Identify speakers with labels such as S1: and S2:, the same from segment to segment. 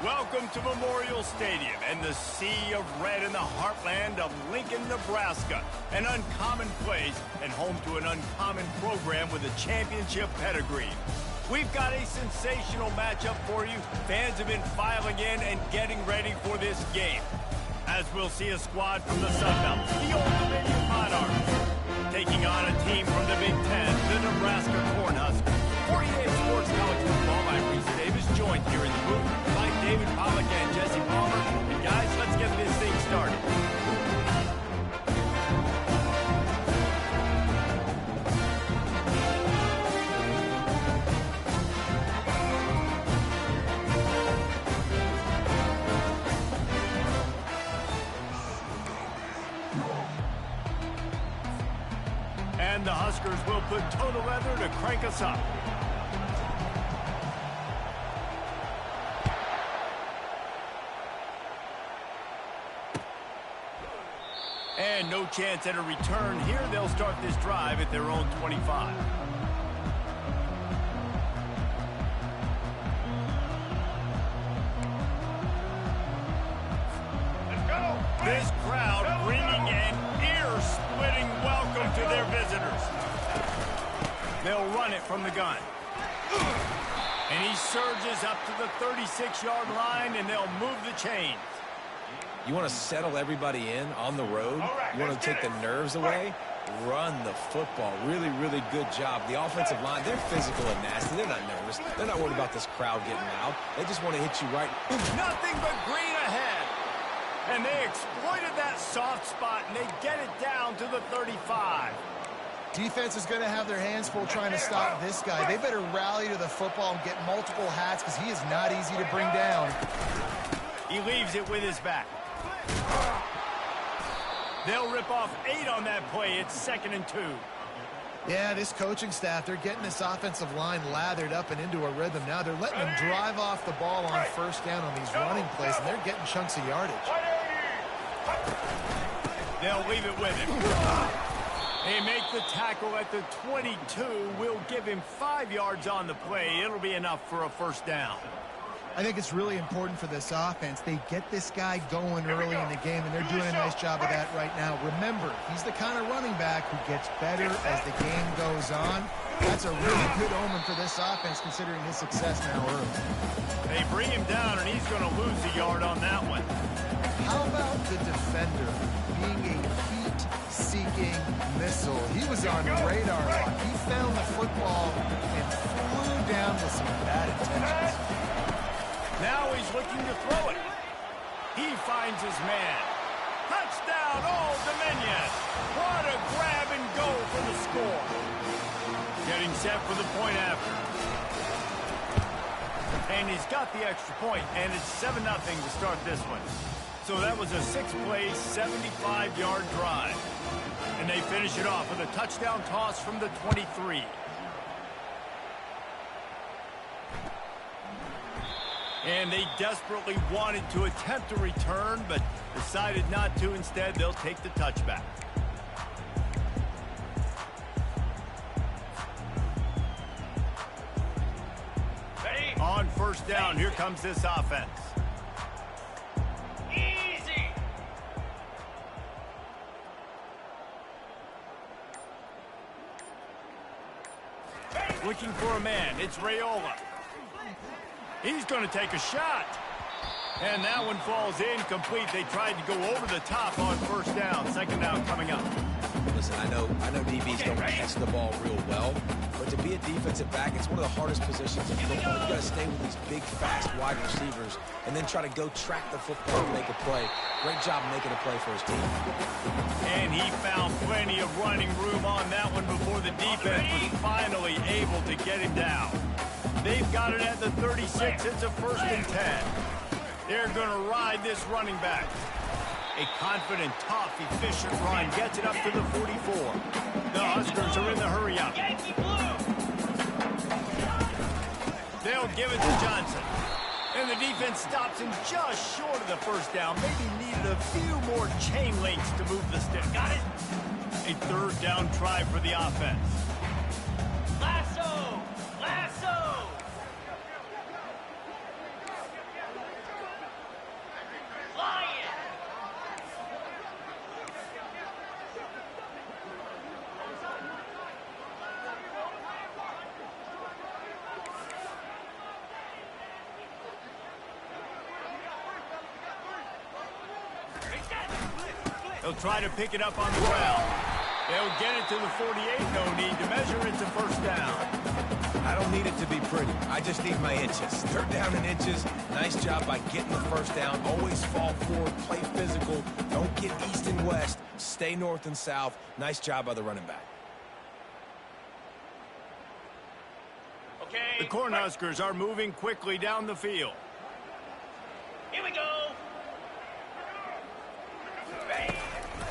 S1: Welcome to Memorial Stadium and the sea of red in the heartland of Lincoln, Nebraska. An uncommon place and home to an uncommon program with a championship pedigree. We've got a sensational matchup for you. Fans have been filing in and getting ready for this game. As we'll see a squad from the Sun Belt, the Old Dominion Monarchs, taking on a team from the Big Ten, the Nebraska Cornhuskers. 48 Sports College Football, I'm Reese Davis, joined here in the booth by David Pollack and Jesse Palmer. And guys, let's get this thing started. And the Huskers will put total leather to crank us up. And no chance at a return here. They'll start this drive at their own 25. Let's go. This crowd bringing an ear-splitting welcome to their visitors. They'll run it from the gun. And he surges up to the 36-yard line, and they'll move the chains.
S2: You want to settle everybody in on the road? You want to take the nerves away? Run the football. Really, really good job. The offensive line, they're physical and nasty. They're not nervous. They're not worried about this crowd getting loud. They just want to hit you right.
S1: Nothing but green ahead. And they exploited that soft spot, and they get it down to the 35.
S3: Defense is going to have their hands full trying to stop this guy. They better rally to the football and get multiple hats because he is not easy to bring down.
S1: He leaves it with his back. They'll rip off 8 on that play. It's 2nd and 2.
S3: Yeah, this coaching staff, they're getting this offensive line lathered up and into a rhythm. Now they're letting them drive off the ball on first down on these running plays, and they're getting chunks of yardage.
S1: They'll leave it with him. They make the tackle at the 22. We'll give him 5 yards on the play. It'll be enough for a first down.
S3: I think it's really important for this offense. They get this guy going early in the game, and they're doing a nice job of that right now. Remember, he's the kind of running back who gets better as the game goes on. That's a really good omen for this offense, considering his success now early.
S1: They bring him down, and he's going to lose a yard on that one.
S3: How about the defender being a heat-seeking missile? He was on radar lock. He found the football and flew down with some bad intentions.
S1: Now he's looking to throw it. He finds his man. Touchdown, Old Dominion. What a grab and go for the score. Getting set for the point after. And he's got the extra point, and it's 7-0 to start this one. So that was a 6-play, 75-yard drive. And they finish it off with a touchdown toss from the 23. And they desperately wanted to attempt a return, but decided not to. Instead, they'll take the touchback. Ready? On first down, here comes this offense. Easy. Looking for a man. It's Raiola. He's going to take a shot. And that one falls incomplete. They tried to go over the top on first down. 2nd down coming up.
S2: Listen, I know DBs don't catch the ball real well, but to be a defensive back, it's one of the hardest positions in football. You got to stay with these big, fast wide receivers and then try to go track the football and make a play. Great job making a play for his team.
S1: And he found plenty of running room on that one before the defense was finally able to get him down. They've got it at the 36. It's a 1st and 10. They're going to ride this running back. A confident, tough, efficient run gets it up to the 44. The Huskers are in the hurry-up. They'll give it to Johnson. And the defense stops him just short of the first down. Maybe needed a few more chain links to move the stick. Got it? A 3rd down try for the offense. Lasso! Lasso! They'll try to pick it up on the ground. They'll get it to the 48. No need to measure it to first down.
S2: I don't need it to be pretty. I just need my inches. Third down in inches. Nice job by getting the first down. Always fall forward, play physical. Don't get east and west. Stay north and south. Nice job by the running back.
S1: The Cornhuskers are moving quickly down the field.
S4: Here we go.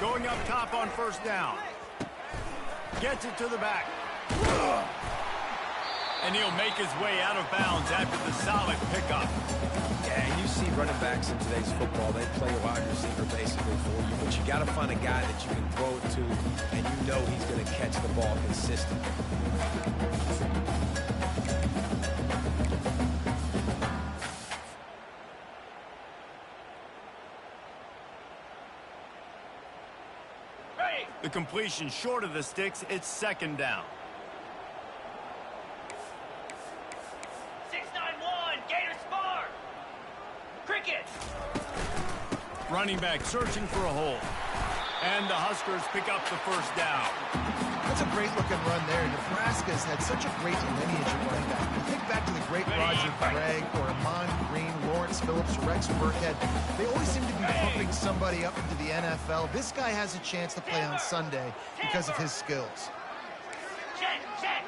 S1: Going up top on first down. Gets it to the back. And he'll make his way out of bounds after the solid pickup.
S2: Yeah, you see running backs in today's football, they play a wide receiver basically for you, but you got to find a guy that you can throw it to, and you know he's going to catch the ball consistently.
S1: The completion short of the sticks. It's second down.
S4: 691, Gator Spar. Cricket.
S1: Running back searching for a hole. And the Huskers pick up the first down.
S3: That's a great-looking run there. Nebraska's had such a great lineage of running back. You think back to the great Roger Craig or Amon Green, Lawrence Phillips, Rex Burkhead. They always seem to be pumping somebody up into the NFL. This guy has a chance to play on Sunday because of his skills.
S4: Check, check.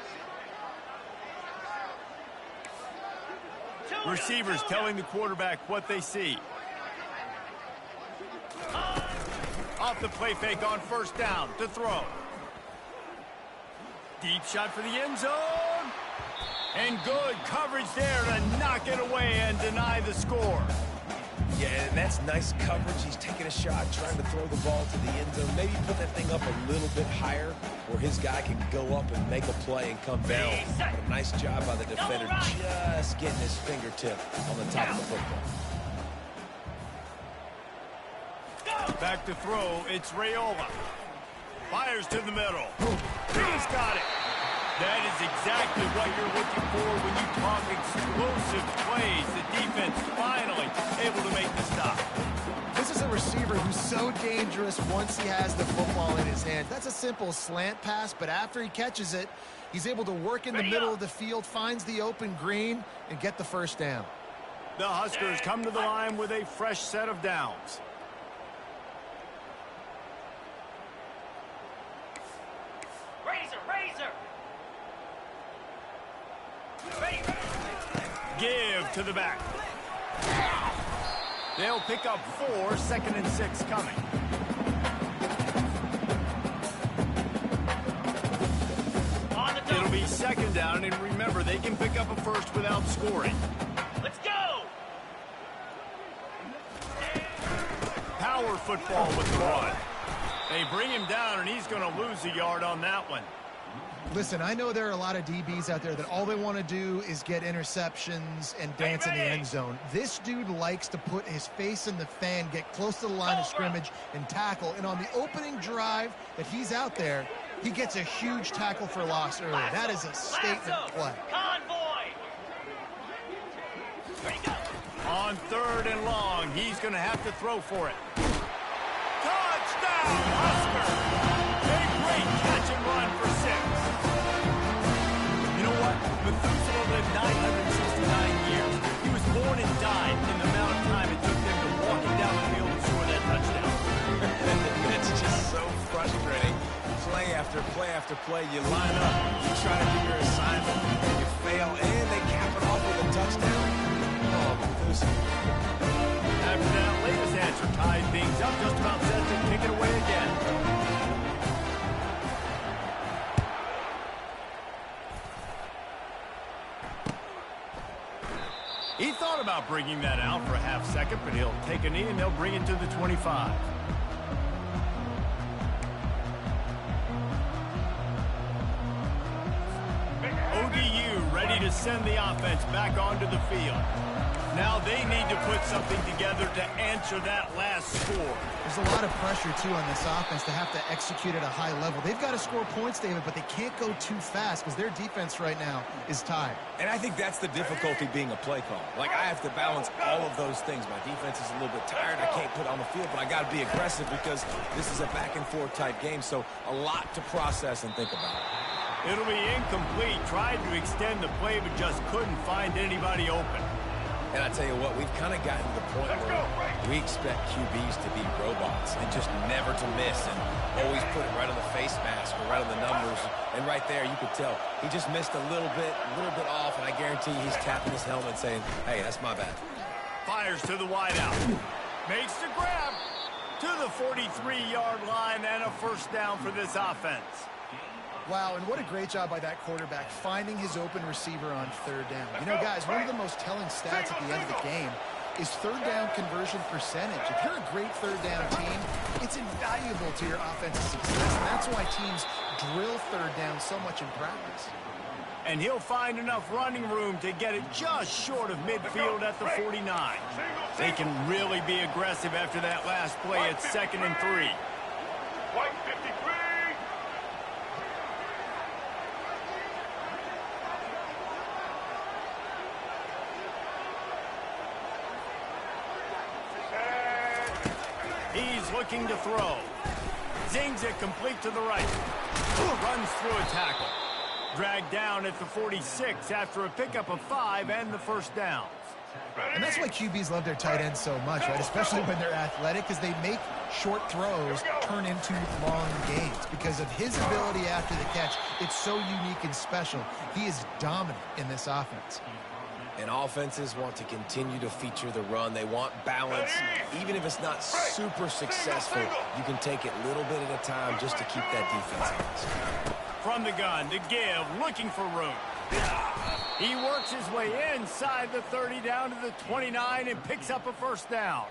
S1: Receivers telling the quarterback what they see. Off the play fake on first down to throw. Deep shot for the end zone. And good coverage there to knock it away and deny the score.
S2: Yeah, and that's nice coverage. He's taking a shot, trying to throw the ball to the end zone. Maybe put that thing up a little bit higher where his guy can go up and make a play and come down. But a nice job by the defender just getting his fingertip on the top of the football.
S1: Back to throw, it's Raiola. Fires to the middle. He's got it. That is exactly what you're looking for when you talk explosive plays. The defense finally able to make the stop.
S3: This is a receiver who's so dangerous once he has the football in his hands. That's a simple slant pass, but after he catches it, he's able to work in the middle of the field, finds the open green, and get the first down.
S1: The Huskers come to the line with a fresh set of downs. Give to the back. They'll pick up 4, 2nd and 6 coming. It'll be second down, and remember, they can pick up a first without scoring.
S4: Let's go!
S1: Power football with the run. They bring him down, and he's going to lose a yard on that one.
S3: Listen, I know there are a lot of DBs out there that all they want to do is get interceptions and dance in the end zone. This dude likes to put his face in the fan, get close to the line of scrimmage, and tackle. And on the opening drive that he's out there, he gets a huge tackle for loss early. That is a statement play.
S4: Convoy! Ready, go!
S1: On 3rd and long, he's going to have to throw for it. Touchdown, Husker! A great catch and run for 6. You know what? Methuselah lived 969 years. He was born and died in the amount of time it took him to walk him down the field and score that touchdown.
S2: It's just so frustrating. Play after play after play, you line up, you try to do your assignment, and you fail, and they cap it off with a touchdown. Oh, Methuselah.
S1: After that latest answer tied things up, just about set to kick it away again. He thought about bringing that out for a half second, but he'll take a knee and they'll bring it to the 25. ODU ready to send the offense back onto the field. Now they need to put something together to answer that last score.
S3: There's a lot of pressure, too, on this offense to have to execute at a high level. They've got to score points, David, but they can't go too fast because their defense right now is tired.
S2: And I think that's the difficulty being a play call. Like, I have to balance all of those things. My defense is a little bit tired. I can't put it on the field, but I got to be aggressive because this is a back-and-forth type game, so a lot to process and think about.
S1: It'll be incomplete. Tried to extend the play, but just couldn't find anybody open.
S2: And I tell you what, we've kind of gotten to the point where we expect QBs to be robots and just never to miss and always put it right on the face mask or right on the numbers. And right there, you could tell he just missed a little bit off, and I guarantee he's tapping his helmet saying, hey, that's my bad.
S1: Fires to the wideout. Makes the grab to the 43-yard line and a first down for this offense.
S3: Wow, and what a great job by that quarterback finding his open receiver on third down. You know, guys, one of the most telling stats at the end of the game is third down conversion percentage. If you're a great third down team, it's invaluable to your offensive success, and that's why teams drill third down so much in practice.
S1: And he'll find enough running room to get it just short of midfield at the 49. They can really be aggressive after that last play at 2nd and 3.
S5: White 53.
S1: He's looking to throw. Zings it complete to the right. Runs through a tackle. Dragged down at the 46 after a pickup of 5 and the first down.
S3: And that's why QBs love their tight ends so much, right? Especially when they're athletic, because they make short throws turn into long gains. Because of his ability after the catch, it's so unique and special. He is dominant in this offense.
S2: And offenses want to continue to feature the run. They want balance. Even if it's not super successful, you can take it little bit at a time just to keep that defense honest.
S1: From the gun to give, looking for room. He works his way inside the 30 down to the 29 and picks up a first down.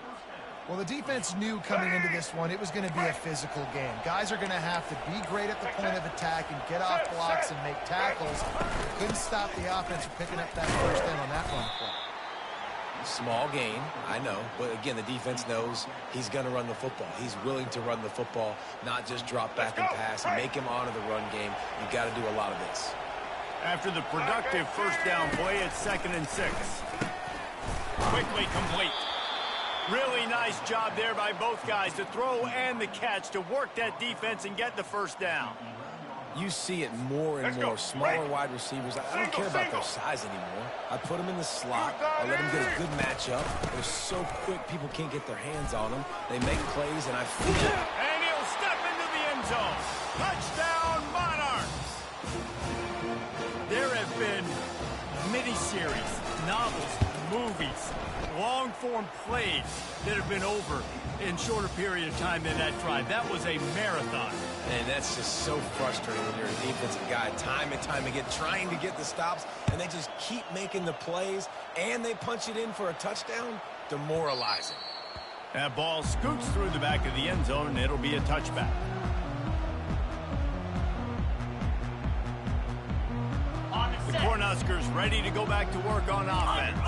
S3: Well, the defense knew coming into this one it was going to be a physical game. Guys are going to have to be great at the point of attack and get off blocks and make tackles. Couldn't stop the offense from picking up that first down on that run play.
S2: Small gain, I know, but again, the defense knows he's going to run the football. He's willing to run the football, not just drop back and pass and make him honor the run game. You've got to do a lot of this.
S1: After the productive first down play at 2nd and 6. Quickly complete. Really nice job there by both guys to throw and the catch to work that defense and get the first down.
S2: You see it more and more. Smaller wide receivers, I don't care about their size anymore. I put them in the slot. I let them get a good matchup. They're so quick, people can't get their hands on them. They make plays, and I feel it.
S1: And he'll step into the end zone. Touchdown, Monarchs! There have been miniseries, novels, movies, long-form plays that have been over in shorter period of time than that drive. That was a marathon.
S2: And that's just so frustrating when you're a defensive guy, time and time again, trying to get the stops, and they just keep making the plays, and they punch it in for a touchdown. Demoralizing.
S1: That ball scoots through the back of the end zone, and it'll be a touchback. The Cornhuskers ready to go back to work on offense.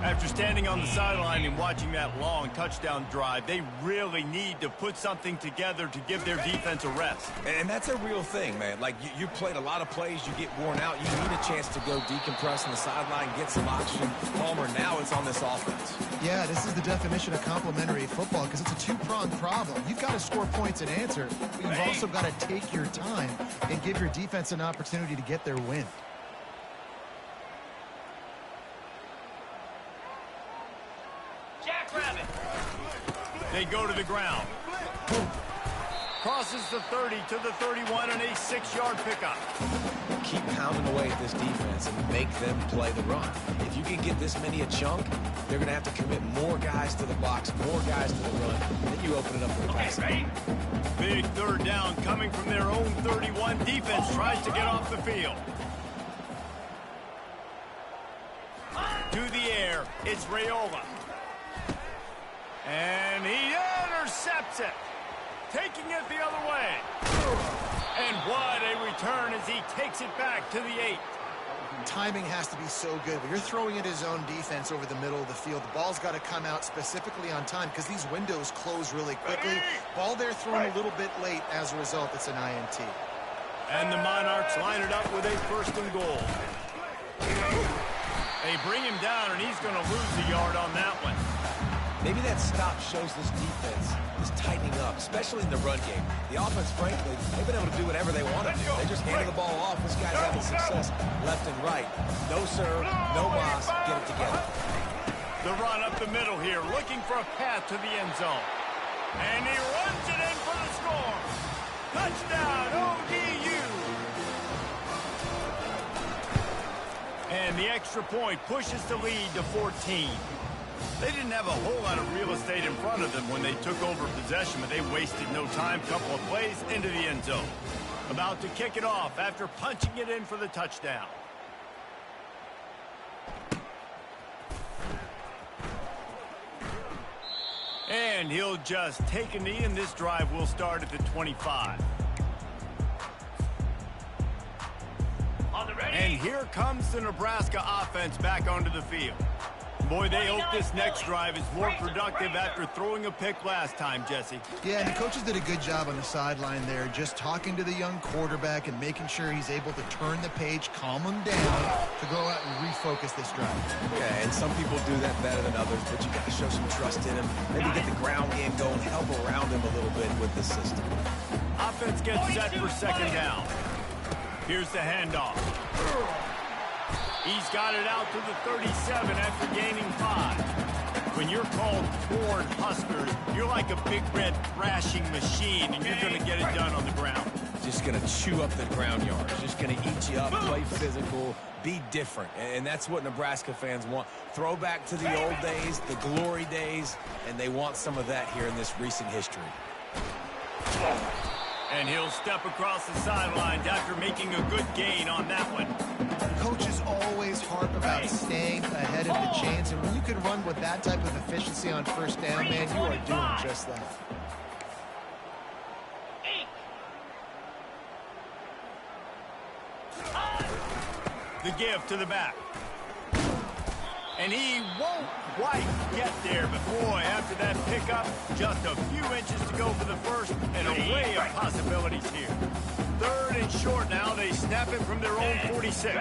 S1: After standing on the sideline and watching that long touchdown drive, they really need to put something together to give their defense a rest.
S2: And that's a real thing, man. Like, you played a lot of plays, you get worn out, you need a chance to go decompress on the sideline, get some oxygen. Palmer, now it's on this offense.
S3: Yeah, this is the definition of complementary football because it's a two-pronged problem. You've got to score points and answer, but you've also got to take your time and give your defense an opportunity to get their win.
S1: They go to the ground. Crosses the 30 to the 31 and a 6-yard pickup.
S2: Keep pounding away at this defense and make them play the run. If you can get this many a chunk, they're going to have to commit more guys to the box, more guys to the run. Then you open it up for the pass.
S1: Big third down coming from their own 31. Defense tries to get off the field. To the air, it's Raiola. And he intercepts it. Taking it the other way. And what a return as he takes it back to the 8.
S3: Timing has to be so good. When you're throwing at his own defense over the middle of the field, the ball's got to come out specifically on time because these windows close really quickly. Ball there thrown a little bit late. As a result, it's an INT.
S1: And the Monarchs line it up with a 1st and goal. They bring him down, and he's going to lose a yard on that one.
S2: Maybe that stop shows this defense is tightening up, especially in the run game. The offense, frankly, they've been able to do whatever they want to do. They just handed the ball off. This guy's having success left and right. No serve, no Moss. Get it together.
S1: The run up the middle here, looking for a path to the end zone. And he runs it in for the score. Touchdown, ODU. And the extra point pushes the lead to 14. They didn't have a whole lot of real estate in front of them when they took over possession, but they wasted no time. Couple of plays into the end zone. About to kick it off after punching it in for the touchdown. And he'll just take a knee, and this drive will start at the 25. And here comes the Nebraska offense back onto the field. Boy, they hope this next drive is more productive after throwing a pick last time, Jesse.
S3: Yeah, and the coaches did a good job on the sideline there, just talking to the young quarterback and making sure he's able to turn the page, calm him down to go out and refocus this drive.
S2: Okay, and some people do that better than others, but you got to show some trust in him. Maybe get the ground game going, help around him a little bit with the system.
S1: Offense gets set for 2nd down. Here's the handoff. He's got it out to the 37 after gaining 5. When you're called Corn Huskers, you're like a big red thrashing machine, and you're going to get it done on the ground.
S2: Just going to chew up the ground yards. Just going to eat you up, play physical, be different. And that's what Nebraska fans want. Throw back to the old days, the glory days, and they want some of that here in this recent history.
S1: And he'll step across the sidelines after making a good gain on that one.
S3: Coaches always harp about staying ahead of the chains, and when you can run with that type of efficiency on 1st down, man, you are doing just that.
S1: The give to the back. And he won't quite get there, but boy, after that pickup, just a few inches to go for the first, and an array of possibilities here. 3rd and short now. They snap it from their own 46.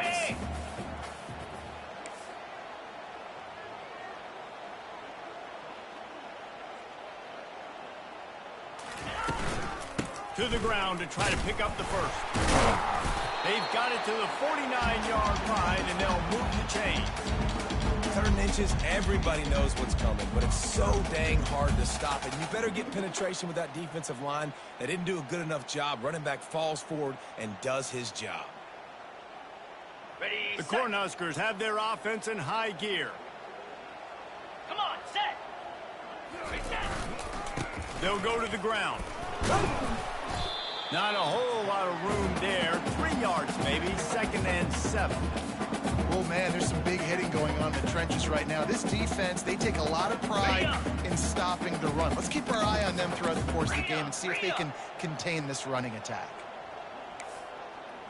S1: To the ground to try to pick up the first. They've got it to the 49-yard line, and they'll move the chains.
S2: 3rd inches, everybody knows what's coming, but it's so dang hard to stop it. You better get penetration with that defensive line. They didn't do a good enough job. Running back falls forward and does his job.
S4: Ready,
S1: The
S4: set.
S1: Cornhuskers have their offense in high gear.
S4: Come on, set. Reset.
S1: They'll go to the ground. Not a whole lot of room there. 3 yards maybe, 2nd and 7.
S3: Oh, man, there's some big hitting going on in the trenches right now. This defense, they take a lot of pride in stopping the run. Let's keep our eye on them throughout the course of the game and see if they can contain this running attack.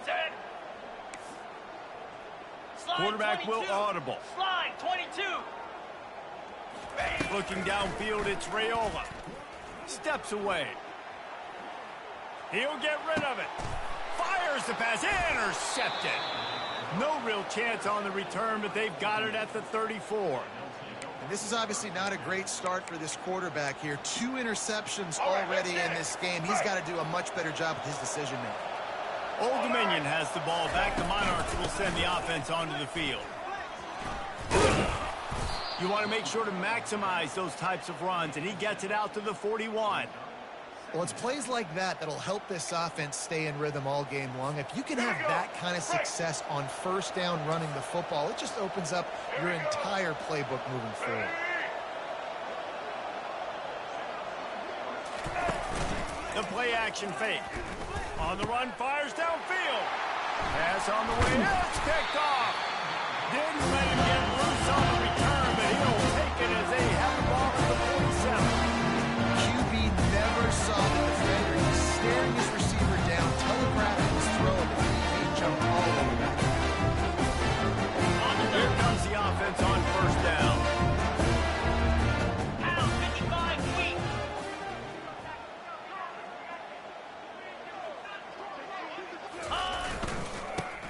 S4: Set. Slide
S1: Quarterback
S4: 22.
S1: will audible.
S4: Slide 22. Ready.
S1: Looking downfield, it's Raiola. Steps away. He'll get rid of it. Fires the pass. Intercepted. No real chance on the return, but they've got it at the 34.
S3: And this is obviously not a great start for this quarterback here. 2 interceptions already in this game. He's got to do a much better job with his decision-making.
S1: Old Dominion has the ball back. The Monarchs will send the offense onto the field. You want to make sure to maximize those types of runs, and he gets it out to the 41.
S3: Well, it's plays like that that'll help this offense stay in rhythm all game long. If you can have that kind of success on 1st down running the football, it just opens up your entire playbook moving forward.
S1: The play action fake. On the run, fires downfield. Pass on the way. It's picked off. Didn't let him get loose on the return, but he'll take it as they have the ball at the 47.
S3: QB never saw the defender. He's staring his receiver down, telegraphing his throw, and the DB jumped all over that.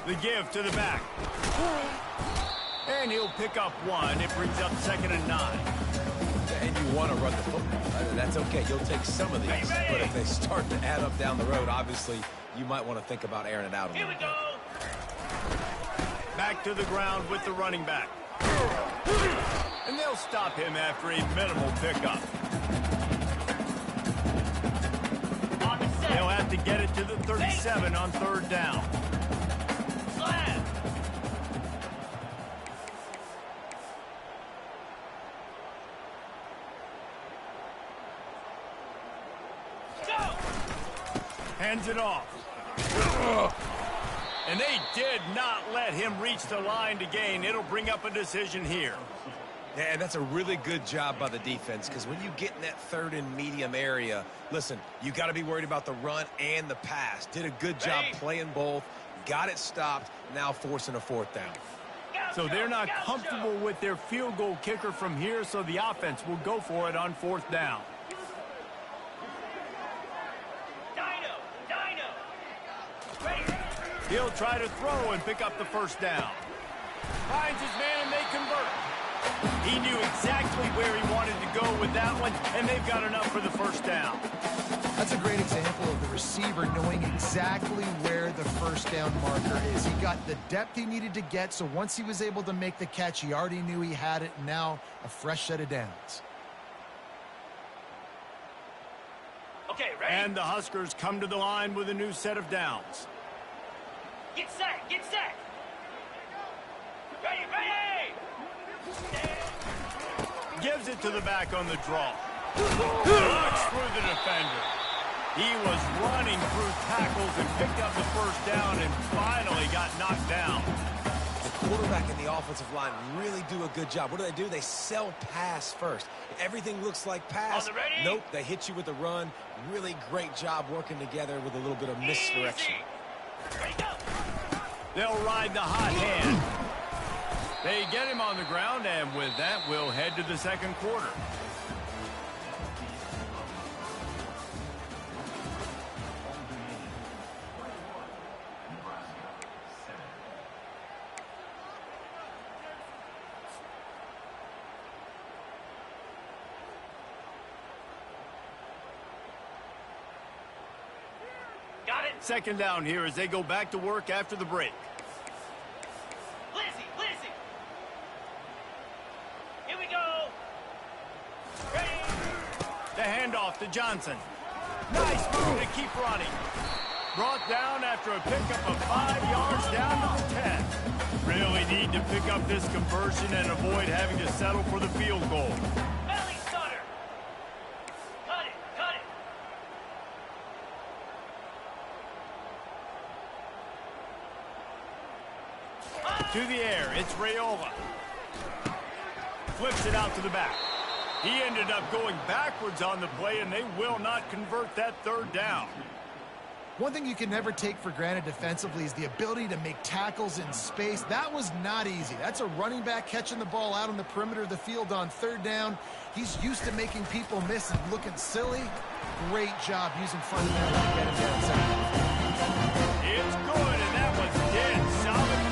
S1: The give to the back. And he'll pick up one. It brings up 2nd and 9.
S2: And you want to run the football. That's okay. You'll take some of these. But if they start to add up down the road, obviously, you might want to think about airing it out a little bit.
S4: Here we go.
S1: Back to the ground with the running back. And they'll stop him after a minimal pickup.
S4: On the set.
S1: They'll have to get it to the 37 on 3rd down.
S4: Slam. Go.
S1: Hands it off. And they did not let him reach the line to gain. It'll bring up a decision here.
S2: Yeah, and that's a really good job by the defense, because when you get in that 3rd and medium area, listen, you got to be worried about the run and the pass. Did a good job playing both, got it stopped, now forcing a 4th down.
S1: So they're not comfortable with their field goal kicker from here, so the offense will go for it on 4th down.
S4: Dino. Ready.
S1: He'll try to throw and pick up the 1st down. Finds his man and they convert. He knew exactly where he wanted to go with that one, and they've got enough for the 1st down.
S3: That's a great example of the receiver knowing exactly where the 1st down marker is. He got the depth he needed to get, so once he was able to make the catch, he already knew he had it. Now a fresh set of downs.
S4: Okay, ready?
S1: And the Huskers come to the line with a new set of downs.
S4: Get set. Ready.
S1: Gives it to the back on the draw. Looks through the defender. He was running through tackles and picked up the 1st down and finally got knocked down.
S2: The quarterback and the offensive line really do a good job. What do? They sell pass first. Everything looks like pass.
S4: On the ready?
S2: Nope, they hit you with a run. Really great job working together with a little bit of misdirection.
S4: Easy. Ready, go.
S1: They'll ride the hot hand. They get him on the ground, and with that, we'll head to the 2nd quarter.
S4: Got it.
S1: 2nd down here as they go back to work after the break.
S4: Lizzie. Here we go. Ready.
S1: The handoff to Johnson. Nice move to keep running. Brought down after a pickup of 5 yards down to the 10. Really need to pick up this conversion and avoid having to settle for the field goal.
S4: Belly stunner. Cut it.
S1: To the air, it's Raiola. Flips it out to the back. He ended up going backwards on the play, and they will not convert that 3rd down.
S3: One thing you can never take for granted defensively is the ability to make tackles in space. That was not easy. That's a running back catching the ball out on the perimeter of the field on 3rd down. He's used to making people miss and looking silly. Great job using fundamentals to get him down.
S1: It's good, and that was dead solid.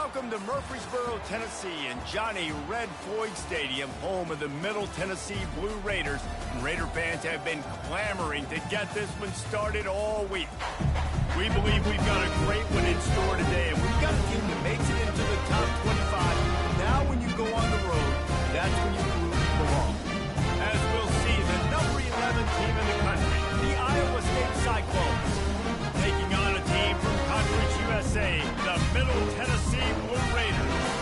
S1: Welcome to Murfreesboro, Tennessee, and Johnny Red Floyd Stadium, home of the Middle Tennessee Blue Raiders. And Raider fans have been clamoring to get this one started all week. We believe we've got a great one in store today, and we've got a team that makes it into the top 25. Now when you go on the road, that's when you prove you belong. As we'll see, the number 11 team in the country, the Iowa State Cyclones, taking on a team from Conference USA, the Middle Tennessee Blue Raiders.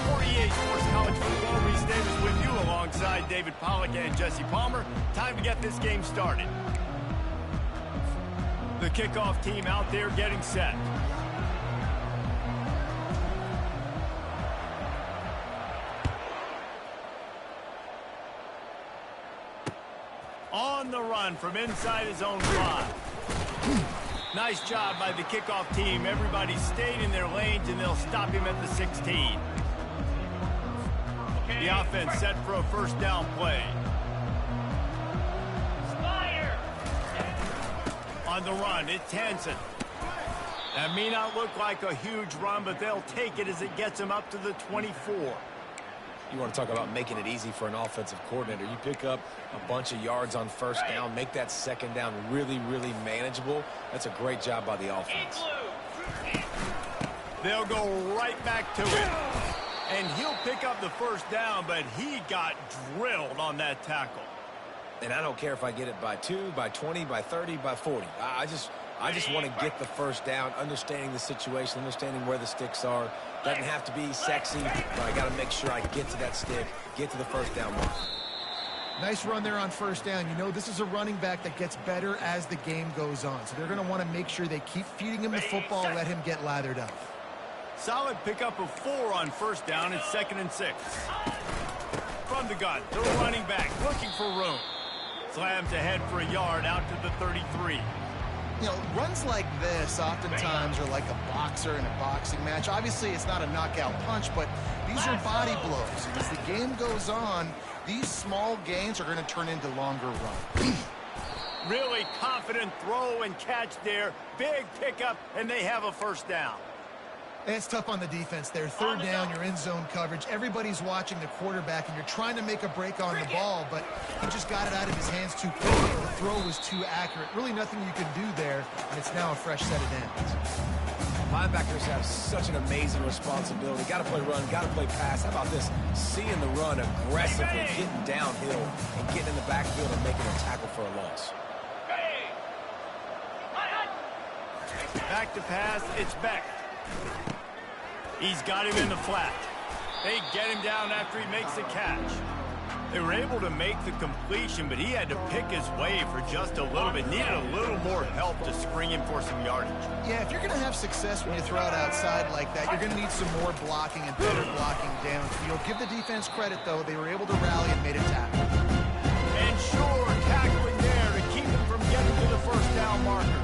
S1: 48 Sports College Football, Reese Davis with you alongside David Pollack and Jesse Palmer. Time to get this game started. The kickoff team out there getting set. On the run from inside his own 5. Nice job by the kickoff team. Everybody stayed in their lanes, and they'll stop him at the 16. The offense set for a first down play. On the run, it's Hansen. That may not look like a huge run, but they'll take it as it gets them up to the 24.
S2: You want to talk about making it easy for an offensive coordinator. You pick up a bunch of yards on first down, make that second down really, really manageable. That's a great job by the offense.
S1: They'll go right back to it. And he'll pick up the first down, but he got drilled on that tackle.
S2: And I don't care if I get it by 2, by 20, by 30, by 40. I just want to get the first down, understanding the situation, understanding where the sticks are. Doesn't have to be sexy, but I got to make sure I get to that stick, get to the first down mark.
S3: Nice run there on first down. You know, this is a running back that gets better as the game goes on. So they're going to want to make sure they keep feeding him the football, let him get lathered up.
S1: Solid pickup of 4 on first down. It's 2nd and 6. From the gun, the running back looking for room. Slams ahead for a yard out to the 33.
S3: You know, runs like this oftentimes are like a boxer in a boxing match. Obviously, it's not a knockout punch, but these are body blows. And as the game goes on, these small gains are going to turn into longer runs.
S1: Really confident throw and catch there. Big pickup, and they have a first down.
S3: And it's tough on the defense there. Third down, you're in zone coverage. Everybody's watching the quarterback, and you're trying to make a break on the ball, but he just got it out of his hands too quickly. The throw was too accurate. Really nothing you can do there, and it's now a fresh set of downs.
S2: Linebackers have such an amazing responsibility. Got to play run, got to play pass. How about this? Seeing the run aggressively, getting downhill, and getting in the backfield and making a tackle for a loss.
S1: Back to pass, it's Beck. He's got him in the flat. They get him down after he makes the catch. They were able to make the completion, but he had to pick his way for just a little bit. Needed a little more help to spring him for some yardage.
S3: Yeah, if you're going to have success when you throw it outside like that, you're going to need some more blocking and better blocking downfield. Give the defense credit, though. They were able to rally and made a tackle.
S1: And sure, tackling there to keep him from getting to the first down marker.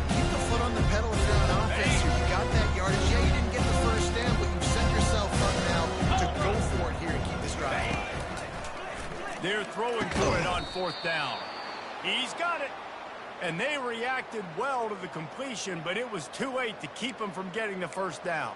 S3: Keep the foot on the pedal if you're on offense. You got that yardage. Yeah, you didn't get the first down, but you've set yourself up now to go for it here and keep this drive.
S1: They're throwing for it on fourth down. He's got it. And they reacted well to the completion, but it was too late to keep him from getting the first down.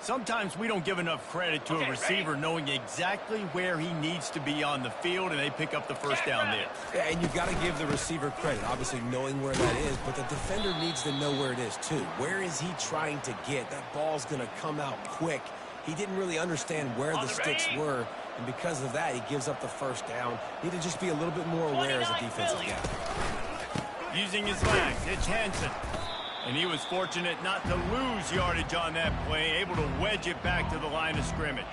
S1: Sometimes we don't give enough credit to a receiver knowing exactly where he needs to be on the field, and they pick up the first down there.
S2: Yeah, and you've got to give the receiver credit, obviously knowing where that is, but the defender needs to know where it is too. Where is he trying to get? That ball's going to come out quick. He didn't really understand where the sticks were, and because of that, he gives up the first down. Need to just be a little bit more aware as a defensive guy.
S1: Using his legs, it's Hansen. And he was fortunate not to lose yardage on that play, able to wedge it back to the line of scrimmage.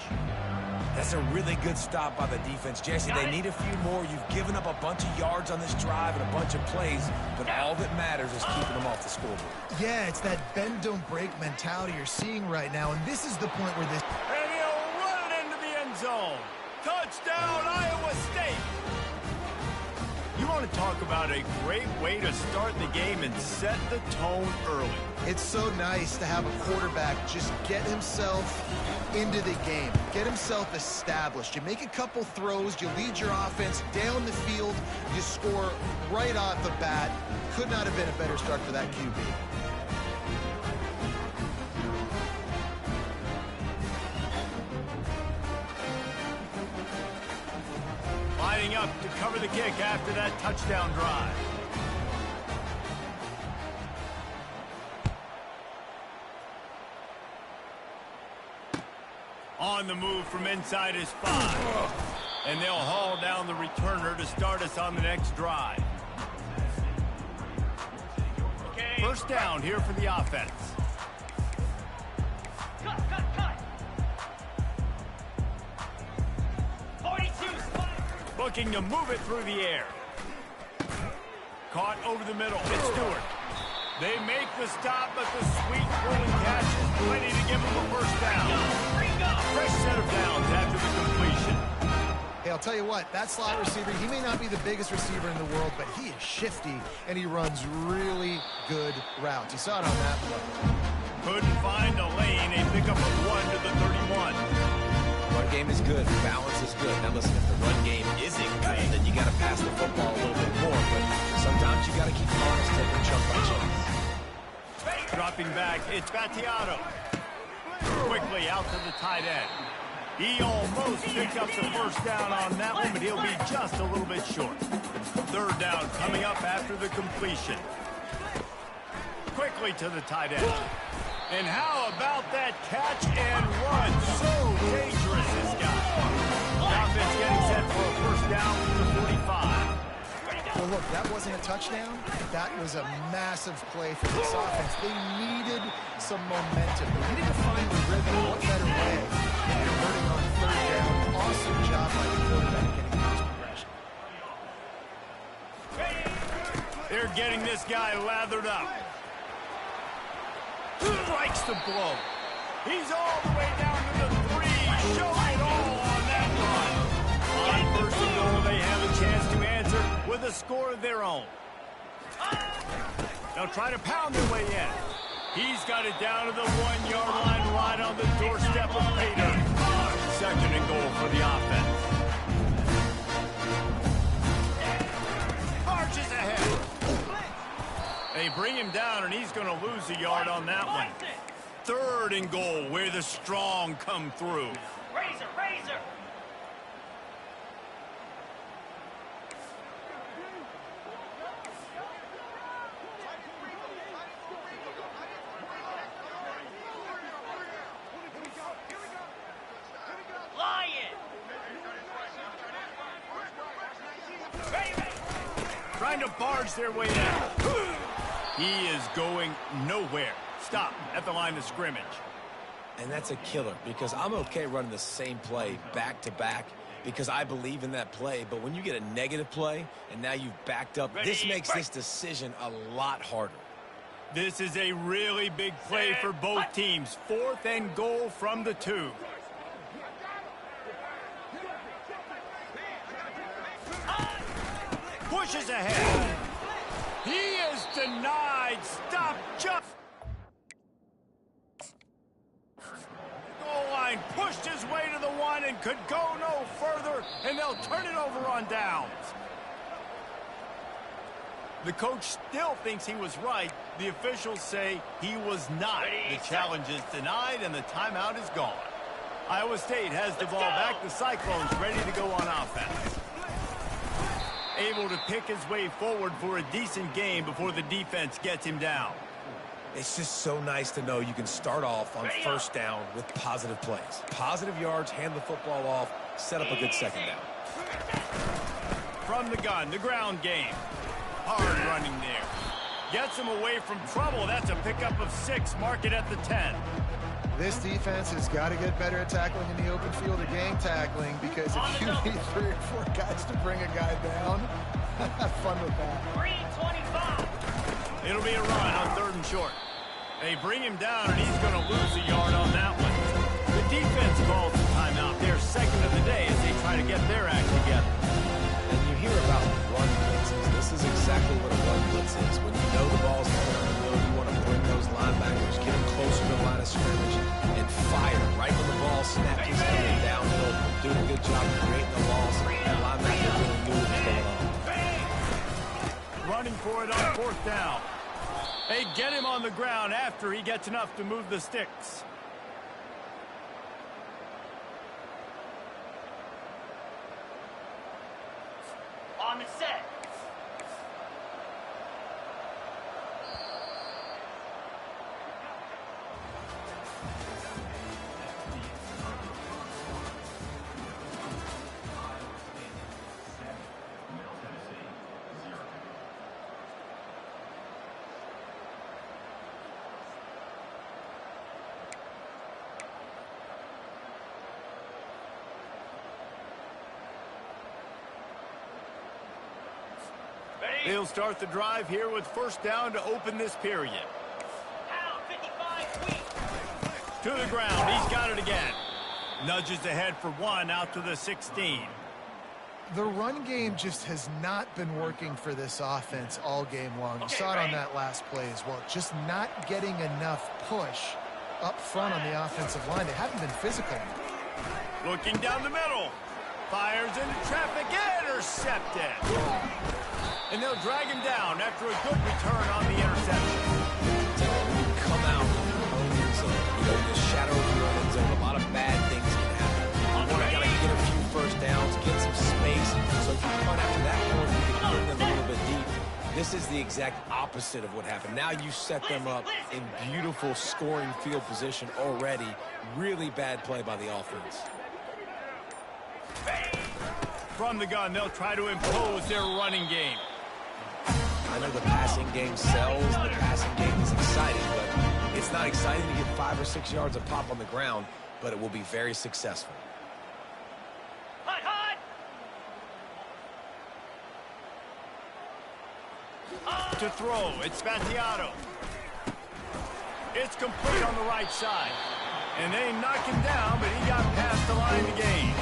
S2: That's a really good stop by the defense. Jesse, they need a few more. You've given up a bunch of yards on this drive and a bunch of plays, but all that matters is keeping them off the scoreboard.
S3: Yeah, it's that bend, don't break mentality you're seeing right now, and this is the point where this...
S1: And he'll run it into the end zone. Touchdown, Iowa State! You want to talk about a great way to start the game and set the tone early.
S3: It's so nice to have a quarterback just get himself into the game, get himself established. You make a couple throws, you lead your offense down the field, you score right off the bat. Could not have been a better start for that QB.
S1: lining up to cover the kick after that touchdown drive. On the move from inside his 5. And they'll haul down the returner to start us on the next drive.
S4: Okay.
S1: First down here for the offense.
S4: Cut. 42 spot.
S1: Looking to move it through the air. Caught over the middle. It's Stewart. They make the stop, but the sweet rolling catch is plenty to give them a first down. Fresh set of downs after the completion.
S3: Hey, I'll tell you what, that slot receiver, he may not be the biggest receiver in the world, but he is shifty, and he runs really good routes. You saw it on that play.
S1: Couldn't find a lane. A pickup of 1 to the 31.
S2: Run game is good. Balance is good. Now listen, if the run game isn't good, then you got to pass the football a little bit more. But sometimes you got to keep honest, taking chunk by chunk.
S1: Dropping back, it's Battiato. Quickly out to the tight end. He almost picked up the first down on that one, but he'll be just a little bit short. Third down coming up after the completion. Quickly to the tight end. And how about that catch and run? So dangerous, this guy. Offense getting set for a first down from the 45.
S3: Well, look, that wasn't a touchdown. That was a massive play for this offense. They needed some momentum. They needed to find the rhythm. What better way than converting on third down? Awesome job by the quarterback getting this progression.
S1: They're getting this guy lathered up. Strikes the blow. He's all the way down to the 3. Showing it all on that run. On first and goal, they have a chance to answer with a score of their own. They'll try to pound their way in. He's got it down to the 1-yard line right on the doorstep of Pater. Second and goal for the offense. Marches ahead. They bring him down, and he's going to lose a yard on that one. Third and goal, where the strong come through.
S4: Razor. Lion.
S1: Trying to barge their way out. He is going nowhere. Stop at the line of scrimmage.
S2: And that's a killer because I'm okay running the same play back-to-back because I believe in that play. But when you get a negative play and now you've backed up, this makes this decision a lot harder.
S1: This is a really big play for both teams. Fourth and goal from the 2. Pushes ahead. He is denied. Stop just. Goal line pushed his way to the 1 and could go no further, and they'll turn it over on downs. The coach still thinks he was right. The officials say he was not. The challenge is denied, and the timeout is gone. Iowa State has the ball back. The Cyclones ready to go on offense. Able to pick his way forward for a decent game before the defense gets him down.
S2: It's just so nice to know you can start off on first down with positive plays. Positive yards, hand the football off, set up a good second down.
S1: From the gun, the ground game. Hard running there. Gets him away from trouble. That's a pickup of 6. Mark it at the 10.
S3: This defense has got to get better at tackling in the open field or gang tackling because if you need 3 or 4 guys to bring a guy down, have fun with that.
S4: 325.
S1: It'll be a run on 3rd and short. They bring him down, and he's going to lose a yard on that one. The defense calls the timeout. They're second of the day as they try to get their act together.
S2: And you hear about run blitzes. This is exactly what a run blitz is. When you know the ball's coming on the field, you want to bring those linebackers, get them closer to the line of scrimmage, and fire right when the ball snaps. He's coming downhill, doing a good job of creating the loss. That linebacker really knew what was going on.
S1: Running for it on 4th down. They get him on the ground after he gets enough to move the sticks.
S4: On the set.
S1: They'll start the drive here with first down to open this period.
S4: Pound 55 weak.
S1: To the ground. He's got it again. Nudges ahead for one out to the 16.
S3: The run game just has not been working for this offense all game long. You saw it on that last play as well. Just not getting enough push up front on the offensive line. They haven't been physical.
S1: Looking down the middle. Fires into traffic. Intercepted. And they'll drag him down after a good return on the interception.
S2: Come out in the shadow of your end zone. A lot of bad things can happen. You got to get a few first downs, get some space. So if you punt after that point, you can put them a little bit deep. This is the exact opposite of what happened. Now you set them up in beautiful scoring field position already. Really bad play by the offense.
S1: From the gun, they'll try to impose their running game.
S2: I know the passing game sells, the passing game is exciting, but it's not exciting to get 5 or 6 yards of pop on the ground, but it will be very successful.
S4: Hot, hot.
S1: To throw, it's Spatiato. It's complete on the right side. And they knock him down, but he got past the line to gain.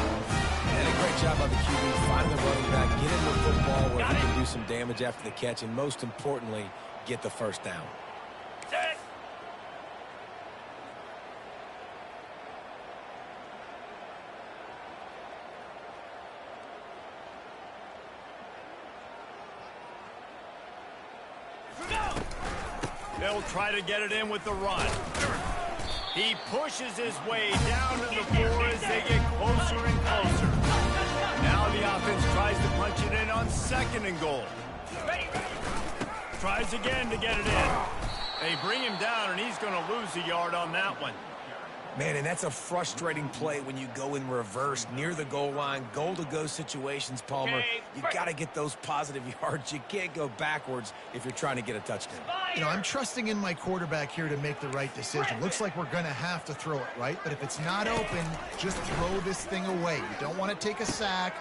S2: And a great job by the QB, finding the running back, get him the football where he can do some damage after the catch, and most importantly, get the first down.
S4: Set. Go.
S1: They'll try to get it in with the run. He pushes his way down to the floor as they get closer and closer. Now the offense tries to punch it in on 2nd and goal. Tries again to get it in. They bring him down, and he's going to lose a yard on that one.
S2: Man, and that's a frustrating play when you go in reverse near the goal line, goal-to-go situations, Palmer. You got to get those positive yards. You can't go backwards if you're trying to get a touchdown.
S3: You know, I'm trusting in my quarterback here to make the right decision. Looks like we're going to have to throw it, right? But if it's not open, just throw this thing away. You don't want to take a sack.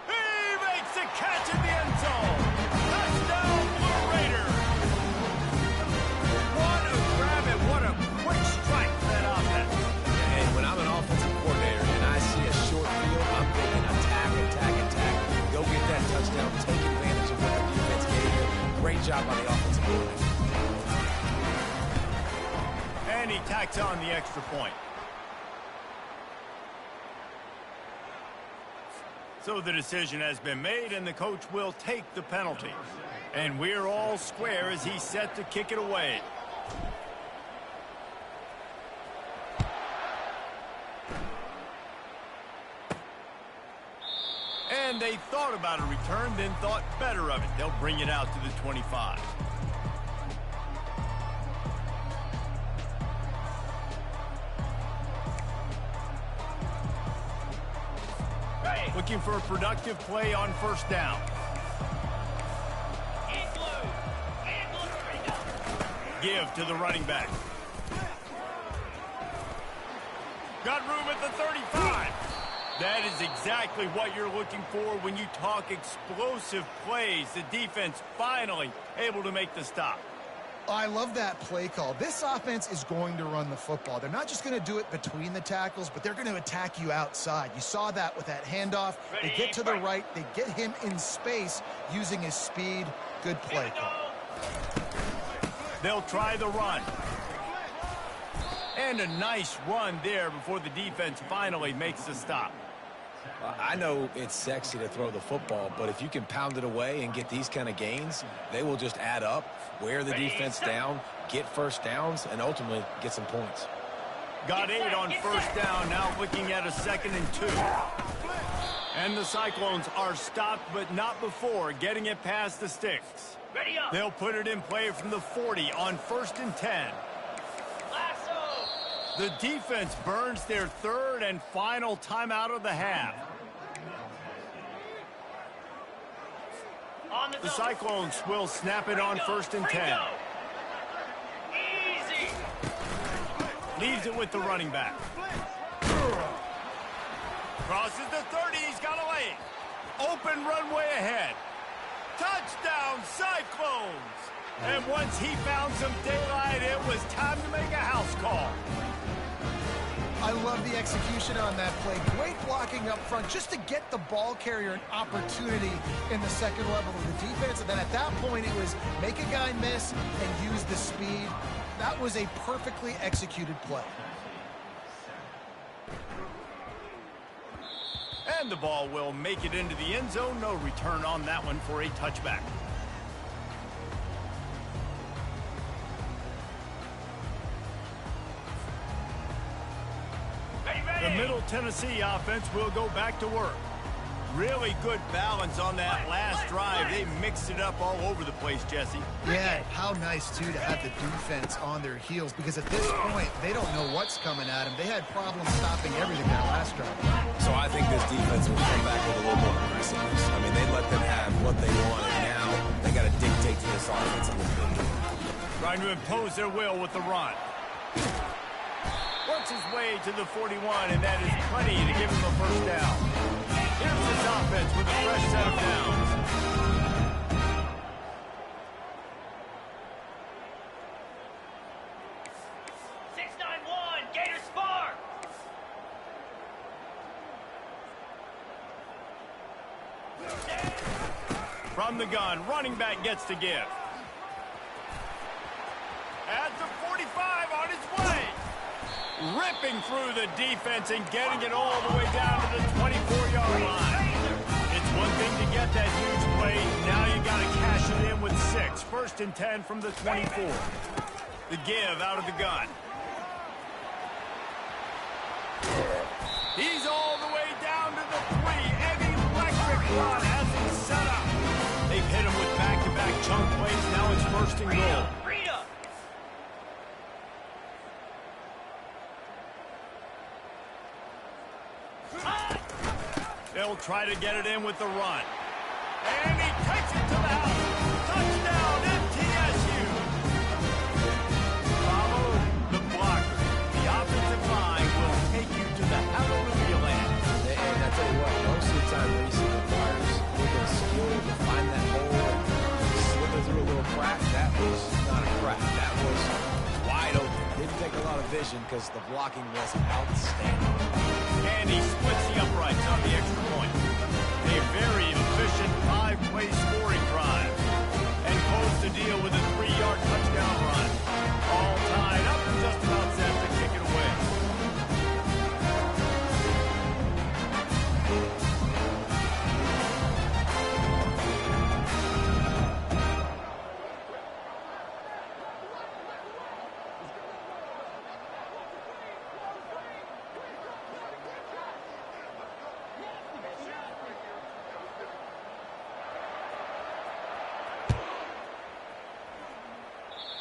S1: He makes a catch in the end zone. Touchdown, Blue Raiders. What a grab and what a quick strike for that offense.
S2: And when I'm an offensive coordinator and I see a short field, I'm thinking attack, attack, attack. Go get that touchdown. Take advantage of what the defense gave you. Great job by the offensive coordinator.
S1: And he tacks on the extra point. So the decision has been made, and the coach will take the penalty. And we're all square as he's set to kick it away. And they thought about a return, then thought better of it. They'll bring it out to the 25. Looking for a productive play on first down. Give to the running back. Got room at the 35. That is exactly what you're looking for when you talk explosive plays. The defense finally able to make the stop.
S3: I love that play call. This offense is going to run the football. They're not just going to do it between the tackles, but they're going to attack you outside. You saw that with that handoff. They get to the right. They get him in space using his speed. Good play call.
S1: They'll try the run. And a nice run there before the defense finally makes the stop.
S2: I know it's sexy to throw the football, but if you can pound it away and get these kind of gains, they will just add up, wear the defense down, get first downs, and ultimately get some points.
S1: Got 8 on first down, now looking at a 2nd and 2. And the Cyclones are stopped, but not before getting it past the sticks.
S4: Ready up.
S1: They'll put it in play from the 40 on 1st and 10.
S4: Lasso.
S1: The defense burns their 3rd and final timeout of the half.
S4: On the
S1: The
S4: double.
S1: Cyclones will snap it on 1st and 10.
S4: Easy.
S1: Leaves it with the running back. Crosses the 30. He's got a lane. Open runway ahead. Touchdown, Cyclones! And once he found some daylight, it was time to make a house call.
S3: I love the execution on that play. Great blocking up front just to get the ball carrier an opportunity in the second level of the defense. And then at that point, it was make a guy miss and use the speed. That was a perfectly executed play.
S1: And the ball will make it into the end zone. No return on that one for a touchback. The Middle Tennessee offense will go back to work. Really good balance on that last drive. They mixed it up all over the place, Jesse.
S3: Yeah, how nice, too, to have the defense on their heels, because at this point, they don't know what's coming at them. They had problems stopping everything that last drive.
S2: So I think this defense will come back with a little more aggressiveness. I mean, they let them have what they wanted. Now they got to dictate to this offense a little bit.
S1: Trying to impose their will with the run. Works his way to the 41, and that is plenty to give him a first down. Here's this offense with a fresh set of downs.
S4: Gator Spark.
S1: From the gun, running back gets to give. At the 45 on his way. Ripping through the defense and getting it all the way down to the 24-yard line. It's one thing to get that huge play. Now you got to cash it in with 6. 1st and 10 from the 24. The give out of the gun. He's all the way down to the 3. An electric run has him set up. They've hit him with back-to-back chunk plays. Now it's 1st and goal. They'll try to get it in with the run. And he takes it to the house. Touchdown, MTSU. Follow the blocker. The offensive line will take you to the hallelujah land.
S2: And I tell you what, most of the time Reese requires a little bit of skill to find that hole and slip it through a little crack. That was not a crack. That was wide open. Didn't take a lot of vision because the blocking was outstanding.
S1: And he splits the uprights on the extra point. A very efficient 5-play scoring drive. And close the deal with a 3-yard touchdown run. All tied up and just about set to kick it away.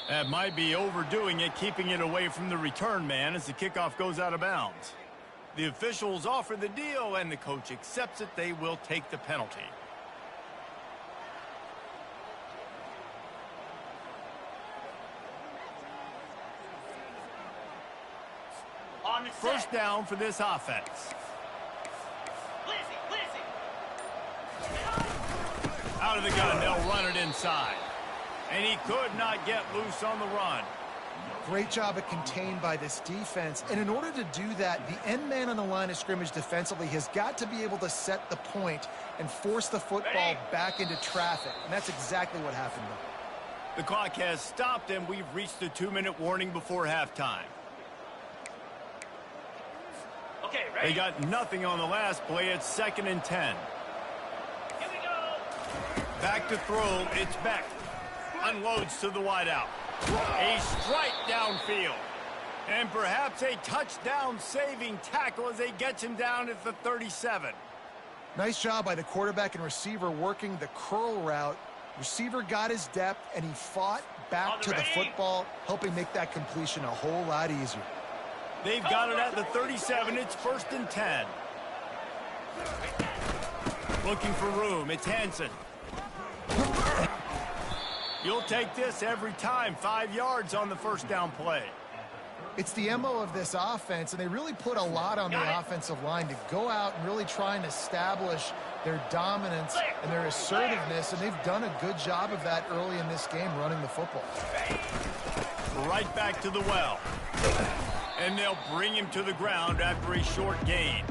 S1: That might be overdoing it, keeping it away from the return man as the kickoff goes out of bounds. The officials offer the deal, and the coach accepts it. They will take the penalty.
S4: On the set.
S1: First down for this offense.
S4: Lizzie.
S1: Out of the gun, they'll run it inside. And he could not get loose on the run.
S3: Great job at contained by this defense. And in order to do that, the end man on the line of scrimmage defensively has got to be able to set the point and force the football back into traffic. And that's exactly what happened.
S1: The clock has stopped, and we've reached the 2-minute warning before halftime.
S4: Okay, ready?
S1: They got nothing on the last play. It's 2nd and 10.
S4: Here we go.
S1: Back to throw. It's Beck. Unloads to the wideout. A strike downfield. And perhaps a touchdown-saving tackle as they get him down at the 37.
S3: Nice job by the quarterback and receiver working the curl route. Receiver got his depth, and he fought back to the football, helping make that completion a whole lot easier.
S1: They've got it at the 37. It's 1st and 10. Looking for room. It's Hansen. You'll take this every time. 5 yards on the first down play.
S3: It's the MO of this offense, and they really put a lot on the offensive line to go out and really try and establish their dominance and their assertiveness, and they've done a good job of that early in this game running the football.
S1: Right back to the well. And they'll bring him to the ground after a short gain.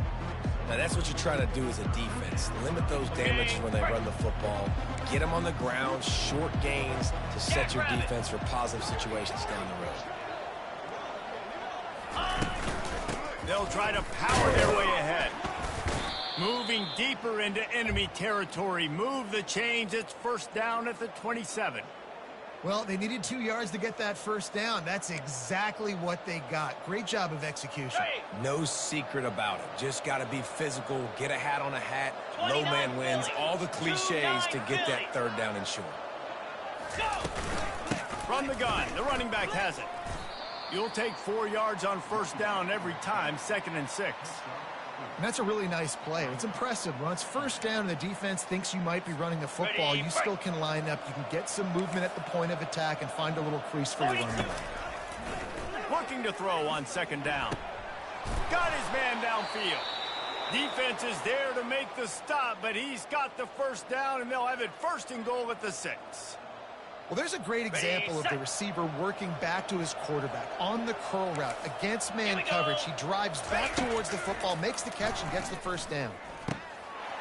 S2: Now, that's what you're trying to do as a defense. Limit those damages when they run the football. Get them on the ground, short gains to set your defense for positive situations down the road.
S1: They'll try to power their way ahead. Moving deeper into enemy territory. Move the chains. It's 1st down at the 27.
S3: Well, they needed 2 yards to get that first down. That's exactly what they got. Great job of execution.
S2: No secret about it. Just got to be physical, get a hat on a hat, low man wins, all the cliches to get that 3rd down and short.
S1: From the gun, the running back has it. You'll take 4 yards on 1st down every time, 2nd and 6.
S3: And that's a really nice play. It's impressive. When it's 1st down and the defense thinks you might be running the football, you still can line up. You can get some movement at the point of attack and find a little crease for your running back.
S1: Looking to throw on 2nd down. Got his man downfield. Defense is there to make the stop, but he's got the 1st down, and they'll have it 1st and goal at the 6.
S3: Well, there's a great example of the receiver working back to his quarterback on the curl route against man coverage. He drives back towards the football, makes the catch, and gets the 1st down.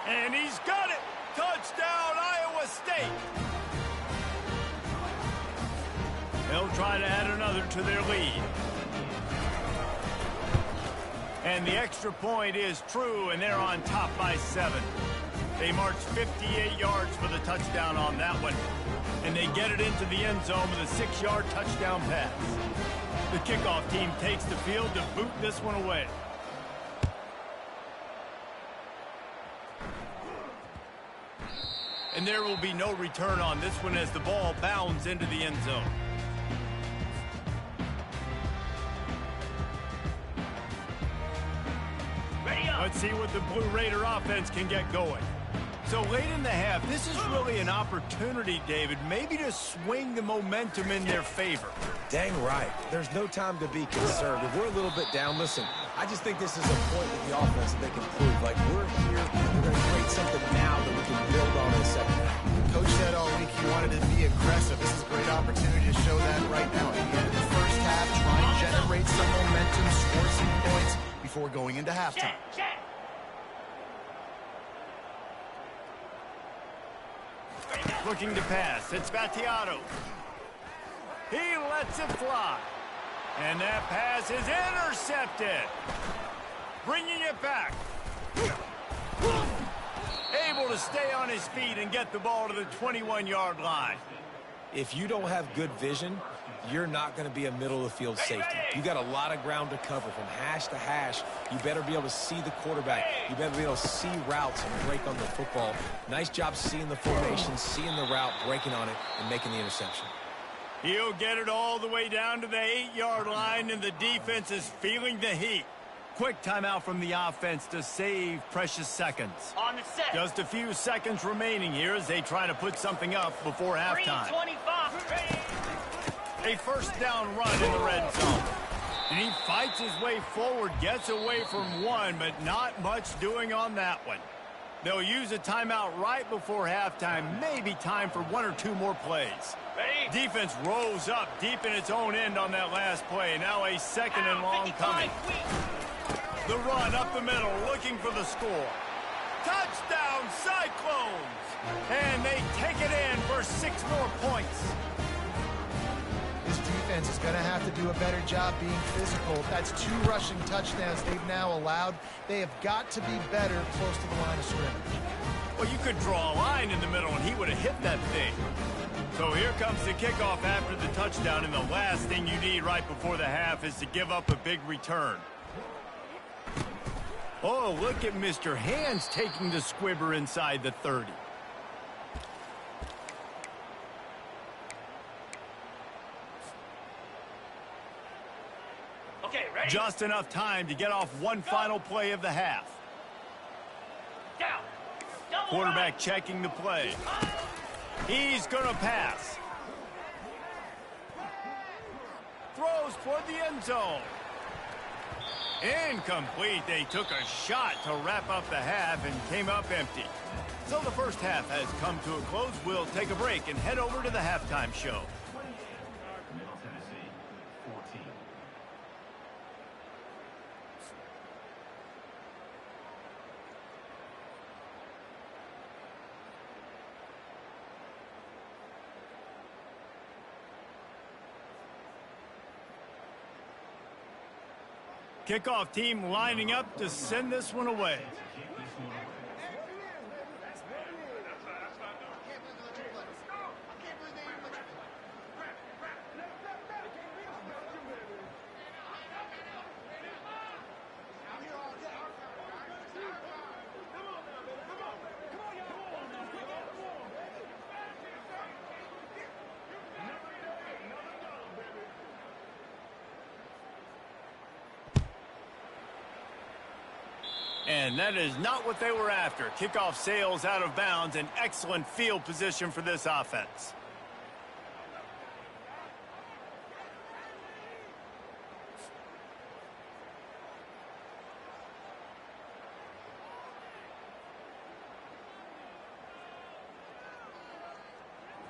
S1: And he's got it! Touchdown, Iowa State! They'll try to add another to their lead. And the extra point is true, and they're on top by 7. They march 58 yards for the touchdown on that one. And they get it into the end zone with a 6-yard touchdown pass. The kickoff team takes the field to boot this one away. And there will be no return on this one as the ball bounds into the end zone. Let's see what the Blue Raider offense can get going. So late in the half, this is really an opportunity, David, maybe to swing the momentum in their favor.
S2: Dang right. There's no time to be concerned. If we're a little bit down, listen, I just think this is a point with the offense that they can prove. Like, we're here, we're going to create something now that we can build on in the 2nd half.
S3: The coach said all week he wanted to be aggressive. This is a great opportunity to show that right now. At the end of the 1st half, try and generate some momentum, score some points before going into halftime.
S1: Looking to pass. It's Vattiato. He lets it fly. And that pass is intercepted. Bringing it back. Able to stay on his feet and get the ball to the 21-yard line.
S2: If you don't have good vision, you're not going to be a middle-of-the-field safety. You got a lot of ground to cover from hash to hash. You better be able to see the quarterback. You better be able to see routes and break on the football. Nice job seeing the formation, seeing the route, breaking on it, and making the interception.
S1: He'll get it all the way down to the 8-yard line, and the defense is feeling the heat. Quick timeout from the offense to save precious seconds.
S4: On the set.
S1: Just a few seconds remaining here as they try to put something up before halftime.
S4: 3:25.
S1: A 1st down run in the red zone. And he fights his way forward, gets away from one, but not much doing on that one. They'll use a timeout right before halftime, maybe time for 1 or 2 more plays.
S4: Ready?
S1: Defense rose up deep in its own end on that last play. Now a 2nd and long coming. The run up the middle, looking for the score. Touchdown, Cyclones! And they take it in for 6 more points.
S3: This defense is going to have to do a better job being physical. That's 2 rushing touchdowns they've now allowed. They have got to be better close to the line of scrimmage.
S1: Well, you could draw a line in the middle, and he would have hit that thing. So here comes the kickoff after the touchdown, and the last thing you need right before the half is to give up a big return. Oh, look at Mr. Hands taking the squibber inside the 30.
S4: Okay, ready?
S1: Just enough time to get off one final play of the half.
S4: Down. Double
S1: Quarterback
S4: right.
S1: checking the play. He's going to pass. Throws for the end zone. Incomplete. They took a shot to wrap up the half and came up empty. So the first half has come to a close. We'll take a break and head over to the halftime show.
S5: Middle Tennessee, 14.
S1: Kickoff team lining up to send this one away. And that is not what they were after. Kickoff sails out of bounds, and excellent field position for this offense.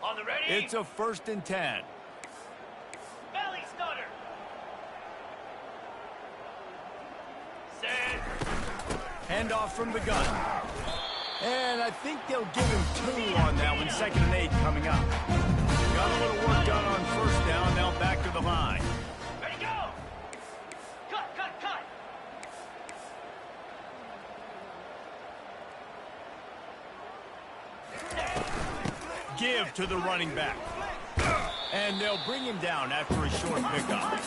S4: On the ready.
S1: It's a 1st and 10.
S4: Belly stutter. Set.
S1: Handoff from the gun. And I think they'll give him 2 on that one. 2nd and 8 coming up. Got a little work done on 1st down. Now back to the line.
S4: Ready, go. Cut, cut, cut.
S1: Give to the running back. And they'll bring him down after a short pickup.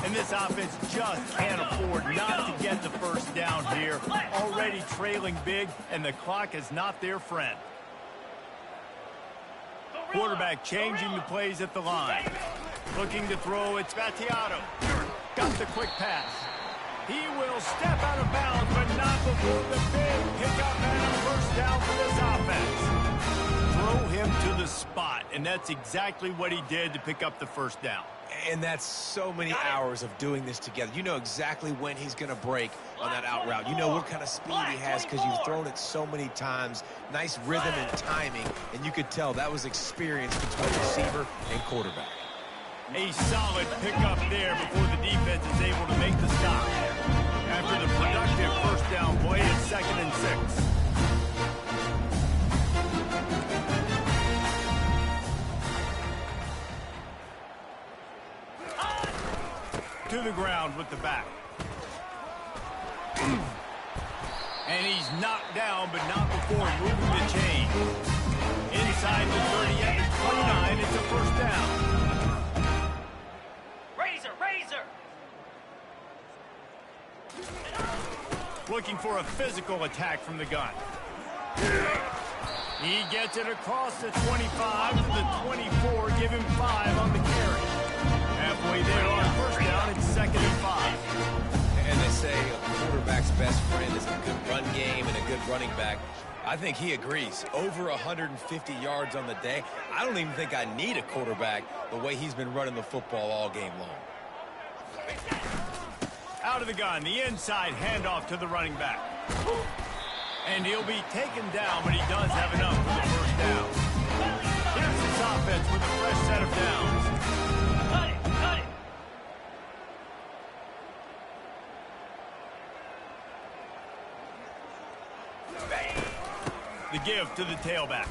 S1: And this offense just can't afford not to get the 1st down here. Already trailing big, and the clock is not their friend. Quarterback changing the plays at the line. Looking to throw, it's Battiato. Got the quick pass. He will step out of bounds, but not before the big pickup and a 1st down for this offense. Throw him to the spot, and that's exactly what he did to pick up the 1st down.
S2: And that's so many hours of doing this together. You know exactly when he's going to break on that out route. You know what kind of speed he has because you've thrown it so many times. Nice rhythm and timing, and you could tell that was experience between receiver and quarterback.
S1: A solid pickup there before the defense is able to make the stop. After the productive 1st down play, it's 2nd and 6. To the ground with the back. And he's knocked down, but not before moving the chain. Inside the 30 at the 29, it's a 1st down.
S4: Razor, razor.
S1: Looking for a physical attack from the gun. He gets it across the 25 to the 24, give him 5 on the carry. Halfway there on 1st down, it's 2nd and 5.
S2: And they say a quarterback's best friend is a good run game and a good running back. I think he agrees. Over 150 yards on the day. I don't even think I need a quarterback the way he's been running the football all game long.
S1: Out of the gun, the inside handoff to the running back. And he'll be taken down, but he does have enough for the 1st down. Here's his offense with a fresh set of downs.
S4: Cut it, cut it.
S1: The give to the tailback.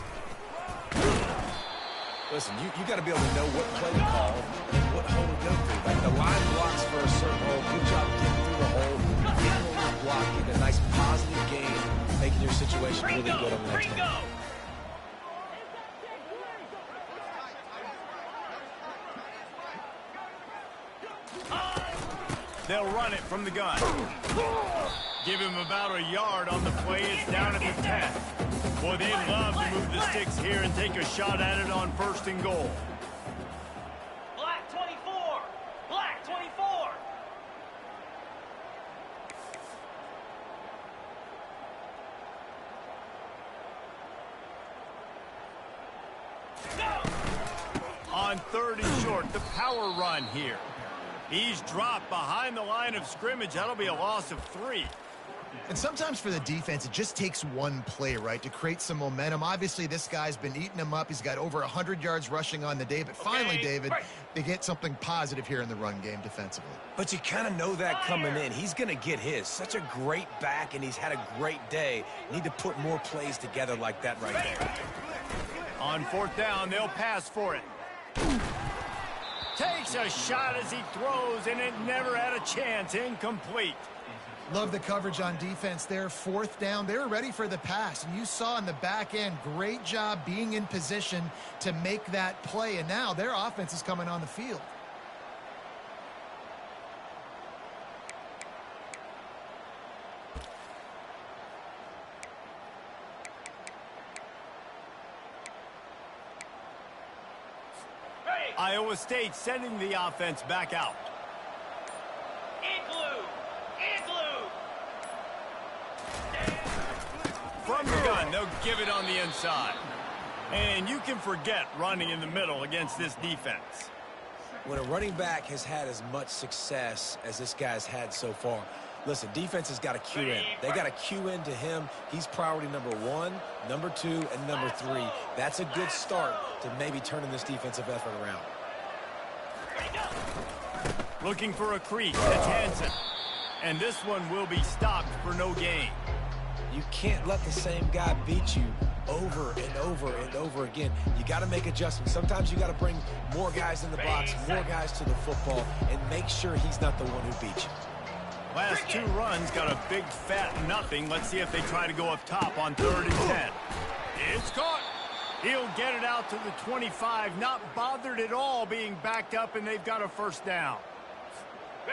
S2: Listen, you got to be able to know what play to call and what hole to go through. Like the line blocks for a certain hole. Good job getting through the hole, getting over the block, getting a nice positive gain, making your situation really good on the next one.
S1: They'll run it from the gun. Give him about a yard on the play. It's down at the 10. Boy, they'd love to move the sticks here and take a shot at it on 1st and goal.
S4: Black 24. Black 24.
S1: On 3rd and short, the power run here. He's dropped behind the line of scrimmage. That'll be a loss of 3.
S3: And sometimes for the defense, it just takes one play, right, to create some momentum. Obviously, this guy's been eating them up. He's got over 100 yards rushing on the day. But finally, David, they get something positive here in the run game defensively.
S2: But you kind of know that coming in. He's going to get his. Such a great back, and he's had a great day. Need to put more plays together like that right there.
S1: On 4th down, they'll pass for it. Takes a shot as he throws, and it never had a chance. Incomplete.
S3: Love the coverage on defense there. 4th down, they were ready for the pass. And you saw in the back end, great job being in position to make that play. And now their offense is coming on the field.
S1: Iowa State sending the offense back out.
S4: Igloo. Igloo.
S1: From the gun, they'll give it on the inside. And you can forget running in the middle against this defense.
S2: When a running back has had as much success as this guy's had so far, listen, defense has got to cue in. They got to cue in to him. He's priority number 1, number 2, and number 3. That's a good start to maybe turning this defensive effort around.
S1: Looking for a crease. It's Hansen. And this one will be stopped for no gain.
S2: You can't let the same guy beat you over and over and over again. You got to make adjustments. Sometimes you got to bring more guys in the box, more guys to the football, and make sure he's not the one who beats you.
S1: Last 2 runs got a big fat nothing. Let's see if they try to go up top on 3rd and 10. It's caught. He'll get it out to the 25. Not bothered at all being backed up, and they've got a 1st down.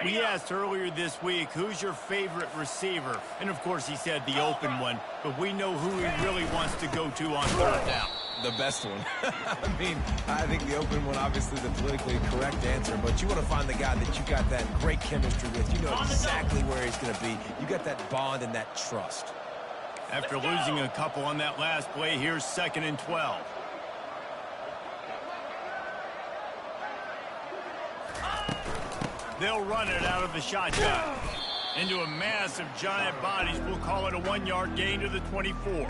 S1: We asked earlier this week, who's your favorite receiver? And, of course, he said the open one. But we know who he really wants to go to on 3rd down.
S2: The best one. I mean, I think the open one, obviously the politically correct answer, but you want to find the guy that you got that great chemistry with. You know exactly where he's going to be. You got that bond and that trust.
S1: After losing a couple on that last play, here's 2nd and 12. They'll run it out of the shotgun. Into a mass of giant bodies. We'll call it a 1-yard gain to the 24.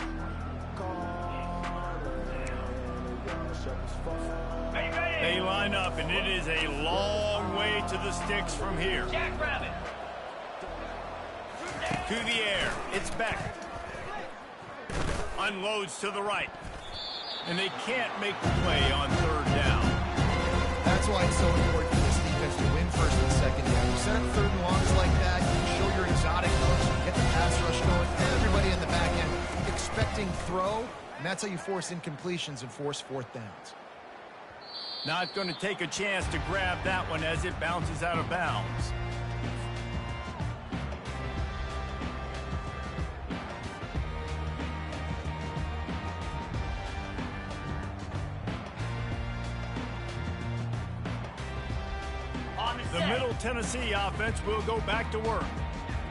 S1: They line up, and it is a long way to the sticks from here.
S4: Jackrabbit.
S1: To the air. It's Beck. Unloads to the right. And they can't make the play on 3rd down.
S3: That's why it's so important for this defense to win 1st and 2nd down. You set up 3rd and longs like that, you show your exotic looks, you get the pass rush going, everybody in the back end expecting throw, and that's how you force incompletions and force 4th downs.
S1: Not going to take a chance to grab that one as it bounces out of bounds. The Middle Tennessee offense will go back to work.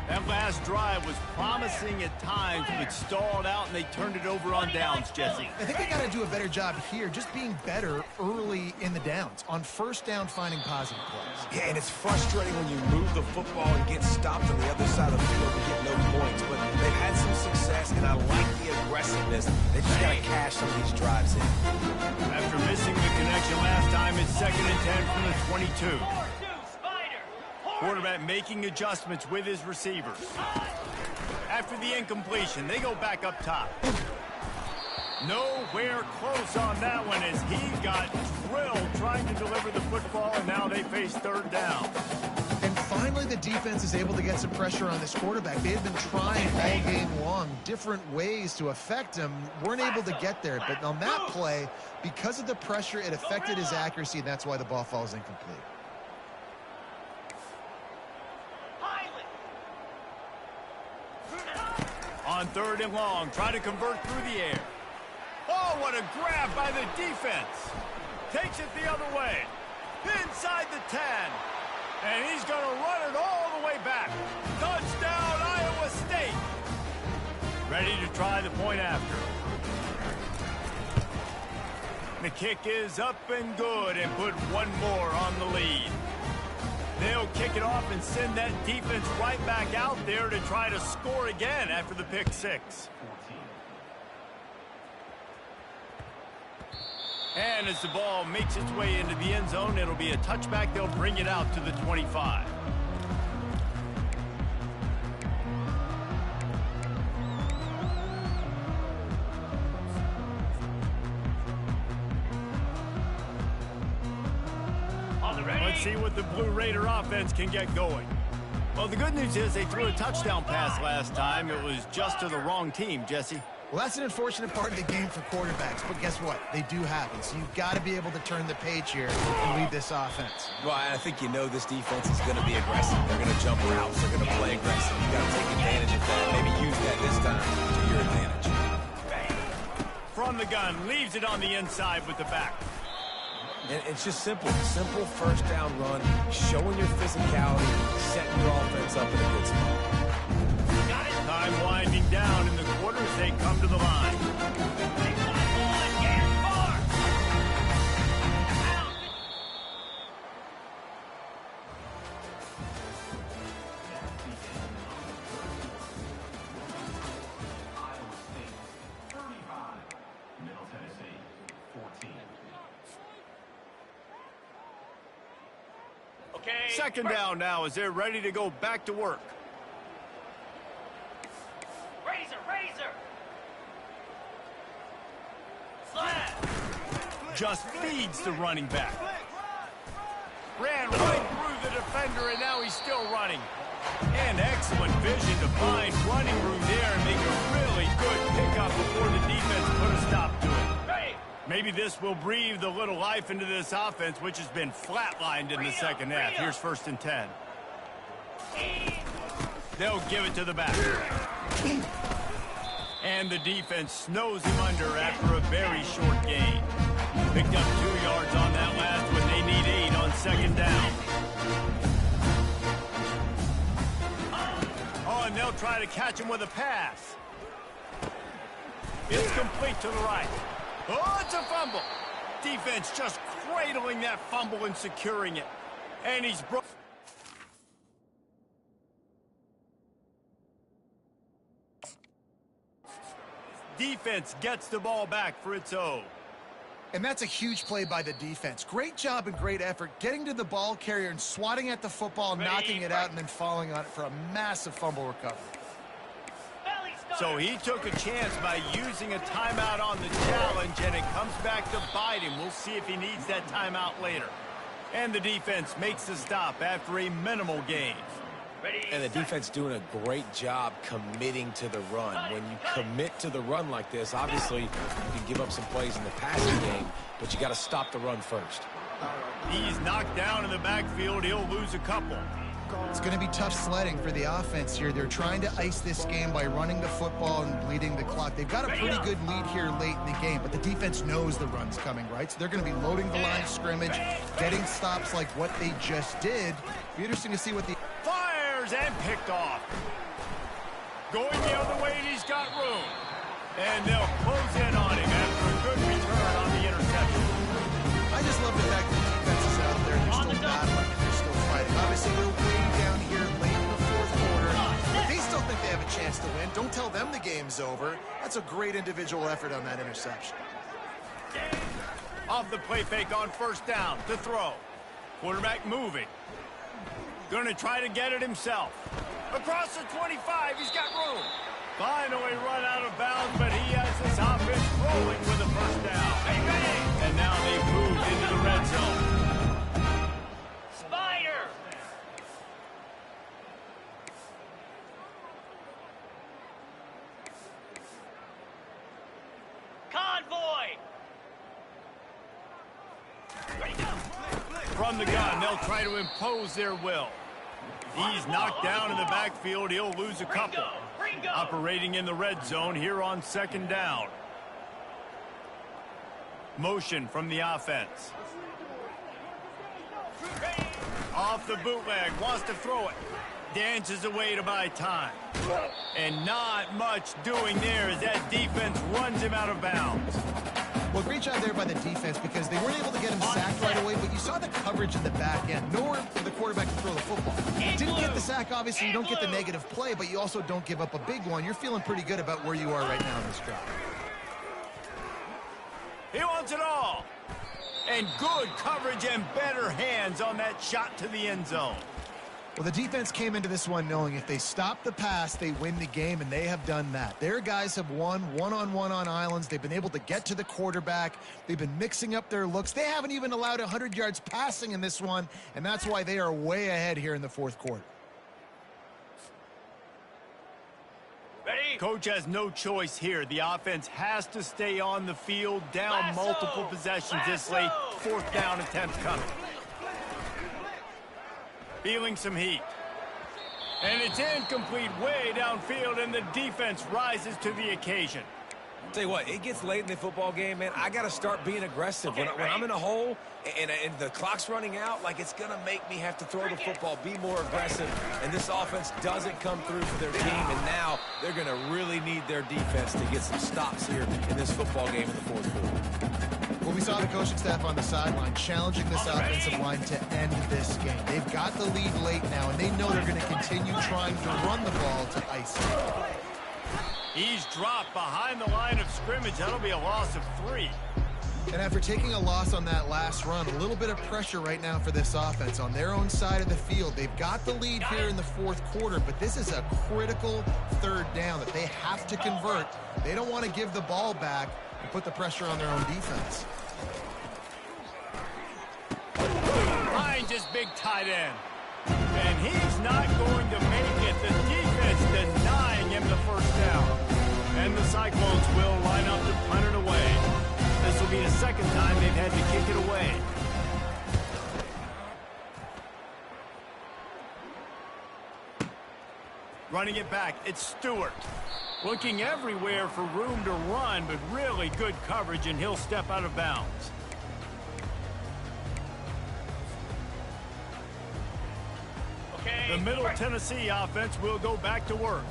S1: That last drive was promising at times, but stalled out, and they turned it over on downs, Jesse.
S3: I think they got to do a better job here, just being better early in the downs. On 1st down, finding positive plays.
S2: Yeah, and it's frustrating when you move the football and get stopped on the other side of the field and get no points. But they've had some success, and I like the aggressiveness. They just got to cash some of these drives in.
S1: After missing the connection last time, it's 2nd and 10 from the 22. Quarterback making adjustments with his receivers. After the incompletion, they go back up top. Nowhere close on that one as he got drilled trying to deliver the football, and now they face 3rd down.
S3: And finally, the defense is able to get some pressure on this quarterback. They had been trying all game long different ways to affect him. Weren't able to get there. But on that play, because of the pressure, it affected his accuracy, and that's why the ball falls incomplete.
S1: on 3rd and long. Try to convert through the air. Oh, what a grab by the defense. Takes it the other way. Inside the 10. And he's going to run it all the way back. Touchdown, Iowa State. Ready to try the point after. The kick is up and good and put one more on the lead. They'll kick it off and send that defense right back out there to try to score again after the pick 6. And as the ball makes its way into the end zone, it'll be a touchback. They'll bring it out to the 25. Let's see what the Blue Raider offense can get going. Well, the good news is they threw a touchdown pass last time. It was just to the wrong team, Jesse.
S3: Well, that's an unfortunate part of the game for quarterbacks, but guess what? They do happen, so you've got to be able to turn the page here and lead this offense.
S2: Well, I think you know this defense is going to be aggressive. They're going to jump routes. They're going to play aggressive. You've got to take advantage of that. Maybe use that this time to your advantage.
S1: From the gun, leaves it on the inside with the back.
S2: And it's just simple. Simple first down run, showing your physicality, setting your offense up in a good spot.
S1: Got it. Time winding down in the quarter as they come to the line. Second down now as they're ready to go back to work.
S4: Razor. Slap.
S1: Just feeds the running back. Ran right through the defender, and now he's still running. And excellent vision to find running room there and make a really good pickup before the defense put a stop to it. Maybe this will breathe a little life into this offense, which has been flatlined in the second half. Here's 1st and 10. They'll give it to the back. And the defense snows him under after a very short gain. Picked up 2 yards on that last one. They need 8 on second down. Oh, and they'll try to catch him with a pass. It's complete to the right. Oh, it's a fumble. Defense just cradling that fumble and securing it. And he's broke. Defense gets the ball back for its own.
S3: And that's a huge play by the defense. Great job and great effort getting to the ball carrier and swatting at the football, knocking it out, and then falling on it for a massive fumble recovery.
S1: So he took a chance by using a timeout on the challenge, and it comes back to bite him. We'll see if he needs that timeout later. And the defense makes the stop after a minimal gain.
S2: And the defense doing a great job committing to the run. When you commit to the run like this, obviously you can give up some plays in the passing game, but you got to stop the run first.
S1: He's knocked down in the backfield. He'll lose a couple.
S3: It's going to be tough sledding for the offense here. They're trying to ice this game by running the football and bleeding the clock. They've got a pretty good lead here late in the game, but the defense knows the run's coming, right? So they're going to be loading the line of scrimmage, getting stops like what they just did. Be interesting to see what the...
S1: Fires and picked off. Going the other way, and he's got room. And they'll close in on him after a good return on the interception.
S3: I just love the fact that the defense is out there. They're still battling and they're still fighting. Obviously, they're way down here late in the fourth quarter, but they still think they have a chance to win. Don't tell them the game's over. That's a great individual effort on that interception.
S1: Off the play fake on first down to throw. Quarterback moving. Going to try to get it himself. Across the 25, he's got room. Finally run out of bounds, but he has his offense rolling with a first down. And now they've moved into the red zone.
S4: Spider! Convoy!
S1: From the gun, they'll try to impose their will. He's knocked down in the backfield. He'll lose a couple. Operating in the red zone here on 2nd down. Motion from the offense. Off the bootleg, wants to throw it. Dances away to buy time. And not much doing there as that defense runs him out of bounds.
S3: Well, great job there by the defense because they weren't able to get him sacked right away, but you saw the coverage in the back end. Nowhere for the quarterback to throw the football. Didn't get the sack, obviously. You don't get the negative play, but you also don't give up a big one. You're feeling pretty good about where you are right now in this drive.
S1: He wants it all. And good coverage and better hands on that shot to the end zone.
S3: Well, the defense came into this one knowing if they stop the pass, they win the game, and they have done that. Their guys have won one-on-one on islands. They've been able to get to the quarterback. They've been mixing up their looks. They haven't even allowed 100 yards passing in this one, and that's why they are way ahead here in the 4th quarter.
S1: Ready? Coach has no choice here. The offense has to stay on the field, down multiple possessions this late. 4th down attempt coming. Feeling some heat. And it's incomplete way downfield, and the defense rises to the occasion.
S2: Tell you what, it gets late in the football game, man. I got to start being aggressive. When I'm in a hole and the clock's running out, like it's going to make me have to throw the football, be more aggressive. And this offense doesn't come through for their team, and now they're going to really need their defense to get some stops here in this football game in the 4th quarter.
S3: Well, we saw the coaching staff on the sideline challenging this offensive line to end this game. They've got the lead late now, and they know they're going to continue trying to run the ball to ice it.
S1: He's dropped behind the line of scrimmage. That'll be a loss of 3.
S3: And after taking a loss on that last run, a little bit of pressure right now for this offense on their own side of the field. They've got the lead here in the 4th quarter, but this is a critical 3rd down that they have to convert. They don't want to give the ball back and put the pressure on their own defense.
S1: Finds his big tight end. And he's not going to make it. The defense denying him the 1st down. And the Cyclones will line up to punt it away. This will be the 2nd time they've had to kick it away. Running it back, it's Stewart. Looking everywhere for room to run, but really good coverage, and he'll step out of bounds. The Middle Tennessee offense will go back to work.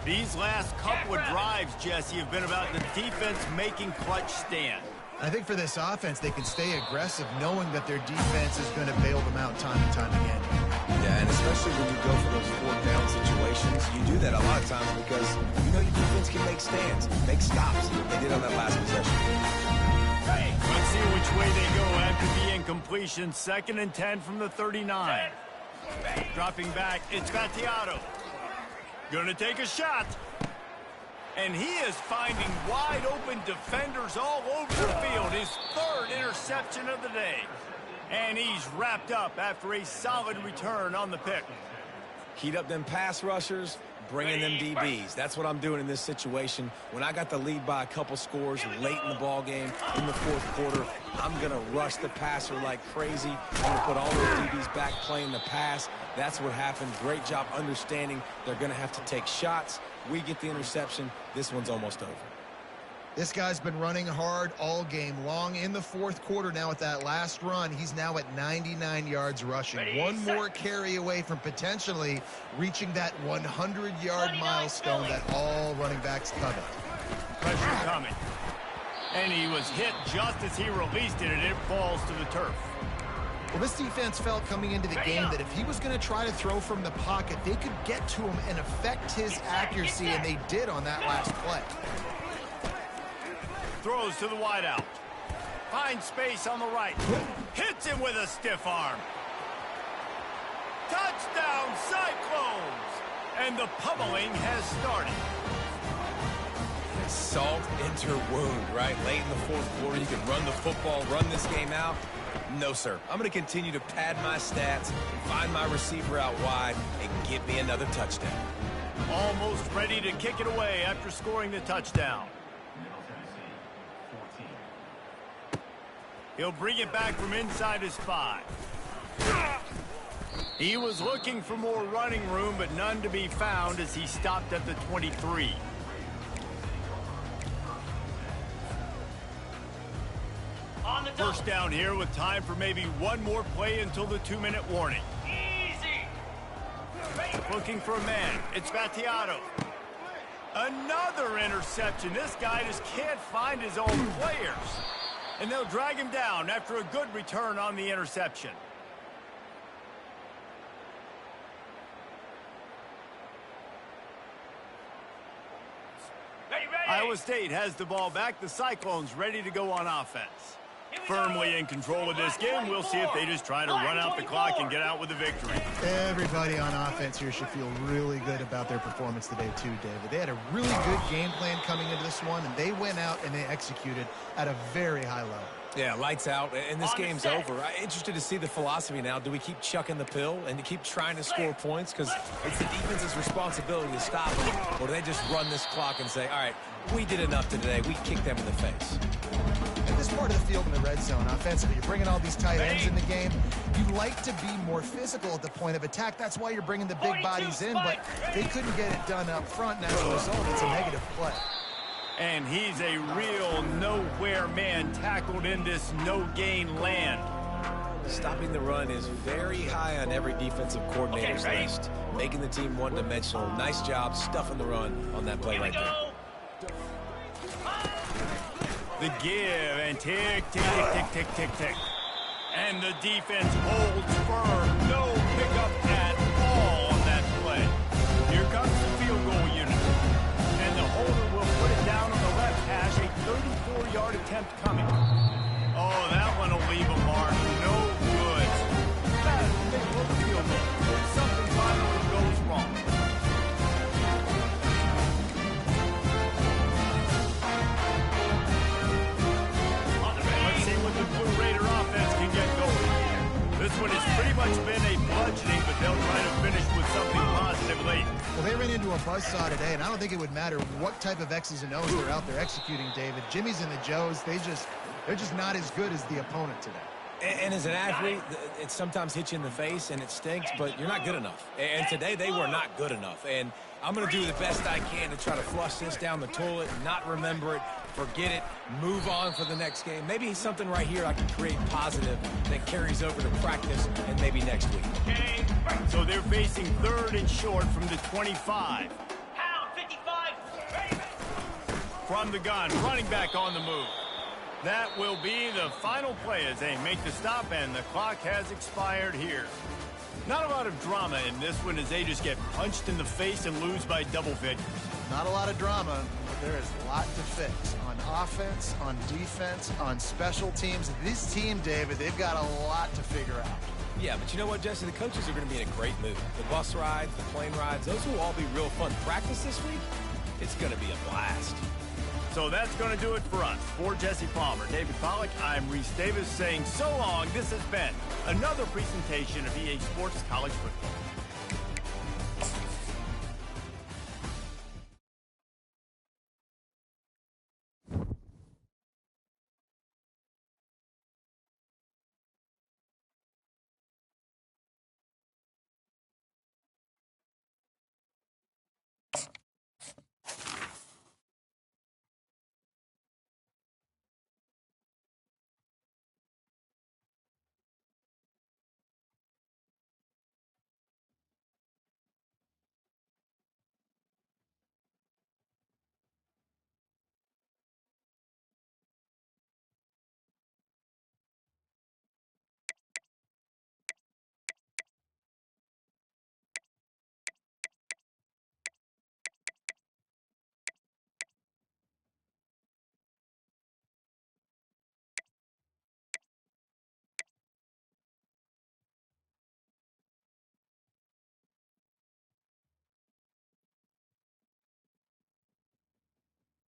S1: These last couple of drives, Jesse, have been about the defense making clutch stand.
S3: I think for this offense, they can stay aggressive knowing that their defense is going to bail them out time and time again.
S2: Yeah, and especially when you go for those 4th down situations, you do that a lot of times because you know your defense can make stands, make stops. They did on that last possession.
S1: Let's see which way they go after the incompletion. 2nd and 10 from the 39. Dropping back, it's Vattiato. Gonna take a shot. And he is finding wide open defenders all over the field. His 3rd interception of the day. And he's wrapped up after a solid return on the pick.
S2: Heat up them pass rushers, bring in them DBs. That's what I'm doing in this situation. When I got the lead by a couple scores late in the ball game in the 4th quarter, I'm going to rush the passer like crazy. I'm going to put all those DBs back playing the pass. That's what happened. Great job understanding they're going to have to take shots. We get the interception. This one's almost over.
S3: This guy's been running hard all game long. In the 4th quarter now with that last run, he's now at 99 yards rushing. One more carry away from potentially reaching that 100-yard milestone that all running backs covet.
S1: Pressure coming. And he was hit just as he released it, and it falls to the turf.
S3: Well, this defense felt coming into the game that if he was going to try to throw from the pocket, they could get to him and affect his accuracy, and they did on that last play.
S1: Throws to the wideout. Finds space on the right. Hits him with a stiff arm. Touchdown, Cyclones! And the pummeling has started.
S2: Salt into wound, right? Late in the 4th quarter, you can run the football, run this game out. No, sir. I'm going to continue to pad my stats, find my receiver out wide, and get me another touchdown.
S1: Almost ready to kick it away after scoring the touchdown. He'll bring it back from inside his 5. He was looking for more running room, but none to be found as he stopped at the 23.
S4: On the double.
S1: First down here with time for maybe one more play until the 2-minute warning.
S4: Easy.
S1: Looking for a man. It's Battiato. Another interception. This guy just can't find his own players. And they'll drag him down after a good return on the interception.
S4: Ready, ready.
S1: Iowa State has the ball back. The Cyclones ready to go on offense. Firmly in control of this game. We'll see if they just try to run out the clock and get out with a victory.
S3: Everybody on offense here should feel really good about their performance today too, David. They had a really good game plan coming into this one, and they went out and they executed at a very high level.
S2: Yeah, lights out, and this game's over. I'm interested to see the philosophy now. Do we keep chucking the pill and keep trying to score points? Because it's the defense's responsibility to stop them. Or do they just run this clock and say, all right, we did enough today. We kicked them in the face.
S3: In this part of the field in the red zone, offensively, you're bringing all these tight ends in the game. You like to be more physical at the point of attack. That's why you're bringing the big bodies in, but they couldn't get it done up front, and as a result, it's a negative play.
S1: And he's a real nowhere man tackled in this no-gain land.
S2: Stopping the run is very high on every defensive coordinator's list. Making the team one-dimensional. Nice job stuffing the run on that play right there.
S1: The give and tick, tick, tick, tick, tick, tick, tick. And the defense holds firm. No pickup at all on that play. Here comes the field goal unit. And the holder will put it down on the left hash. A 34-yard attempt coming. Oh, that one will leave a mark. No good. They blow the field goal. Something finally goes wrong. Let's see what the Blue Raider offense can get going here. This one has pretty much been a bludgeoning, but they'll try to finish with something positive late.
S3: Well, they ran into a buzzsaw today, and I don't think it would matter what type of X's and O's they're out there executing, David. Jimmy's and the Joes, they're just not as good as the opponent today.
S2: And as an athlete, it sometimes hits you in the face and it stinks, but you're not good enough. And today they were not good enough. And I'm going to do the best I can to try to flush this down the toilet, not remember it, forget it, move on for the next game. Maybe something right here I can create positive that carries over to practice and maybe next week.
S1: Okay, so they're facing 3rd and short from the 25.
S4: Pound 55. Ready.
S1: From the gun, running back on the move. That will be the final play as they make the stop, and the clock has expired here. Not a lot of drama in this one as they just get punched in the face and lose by double figures.
S3: Not a lot of drama, but there is a lot to fix on offense, on defense, on special teams. This team, David, they've got a lot to figure out.
S2: Yeah, but you know what, Jesse? The coaches are going to be in a great mood. The bus rides, the plane rides, those will all be real fun. Practice this week, it's going to be a blast.
S1: So that's going to do it for us. For Jesse Palmer, David Pollack, I'm Reese Davis saying so long. This has been another presentation of EA Sports College Football.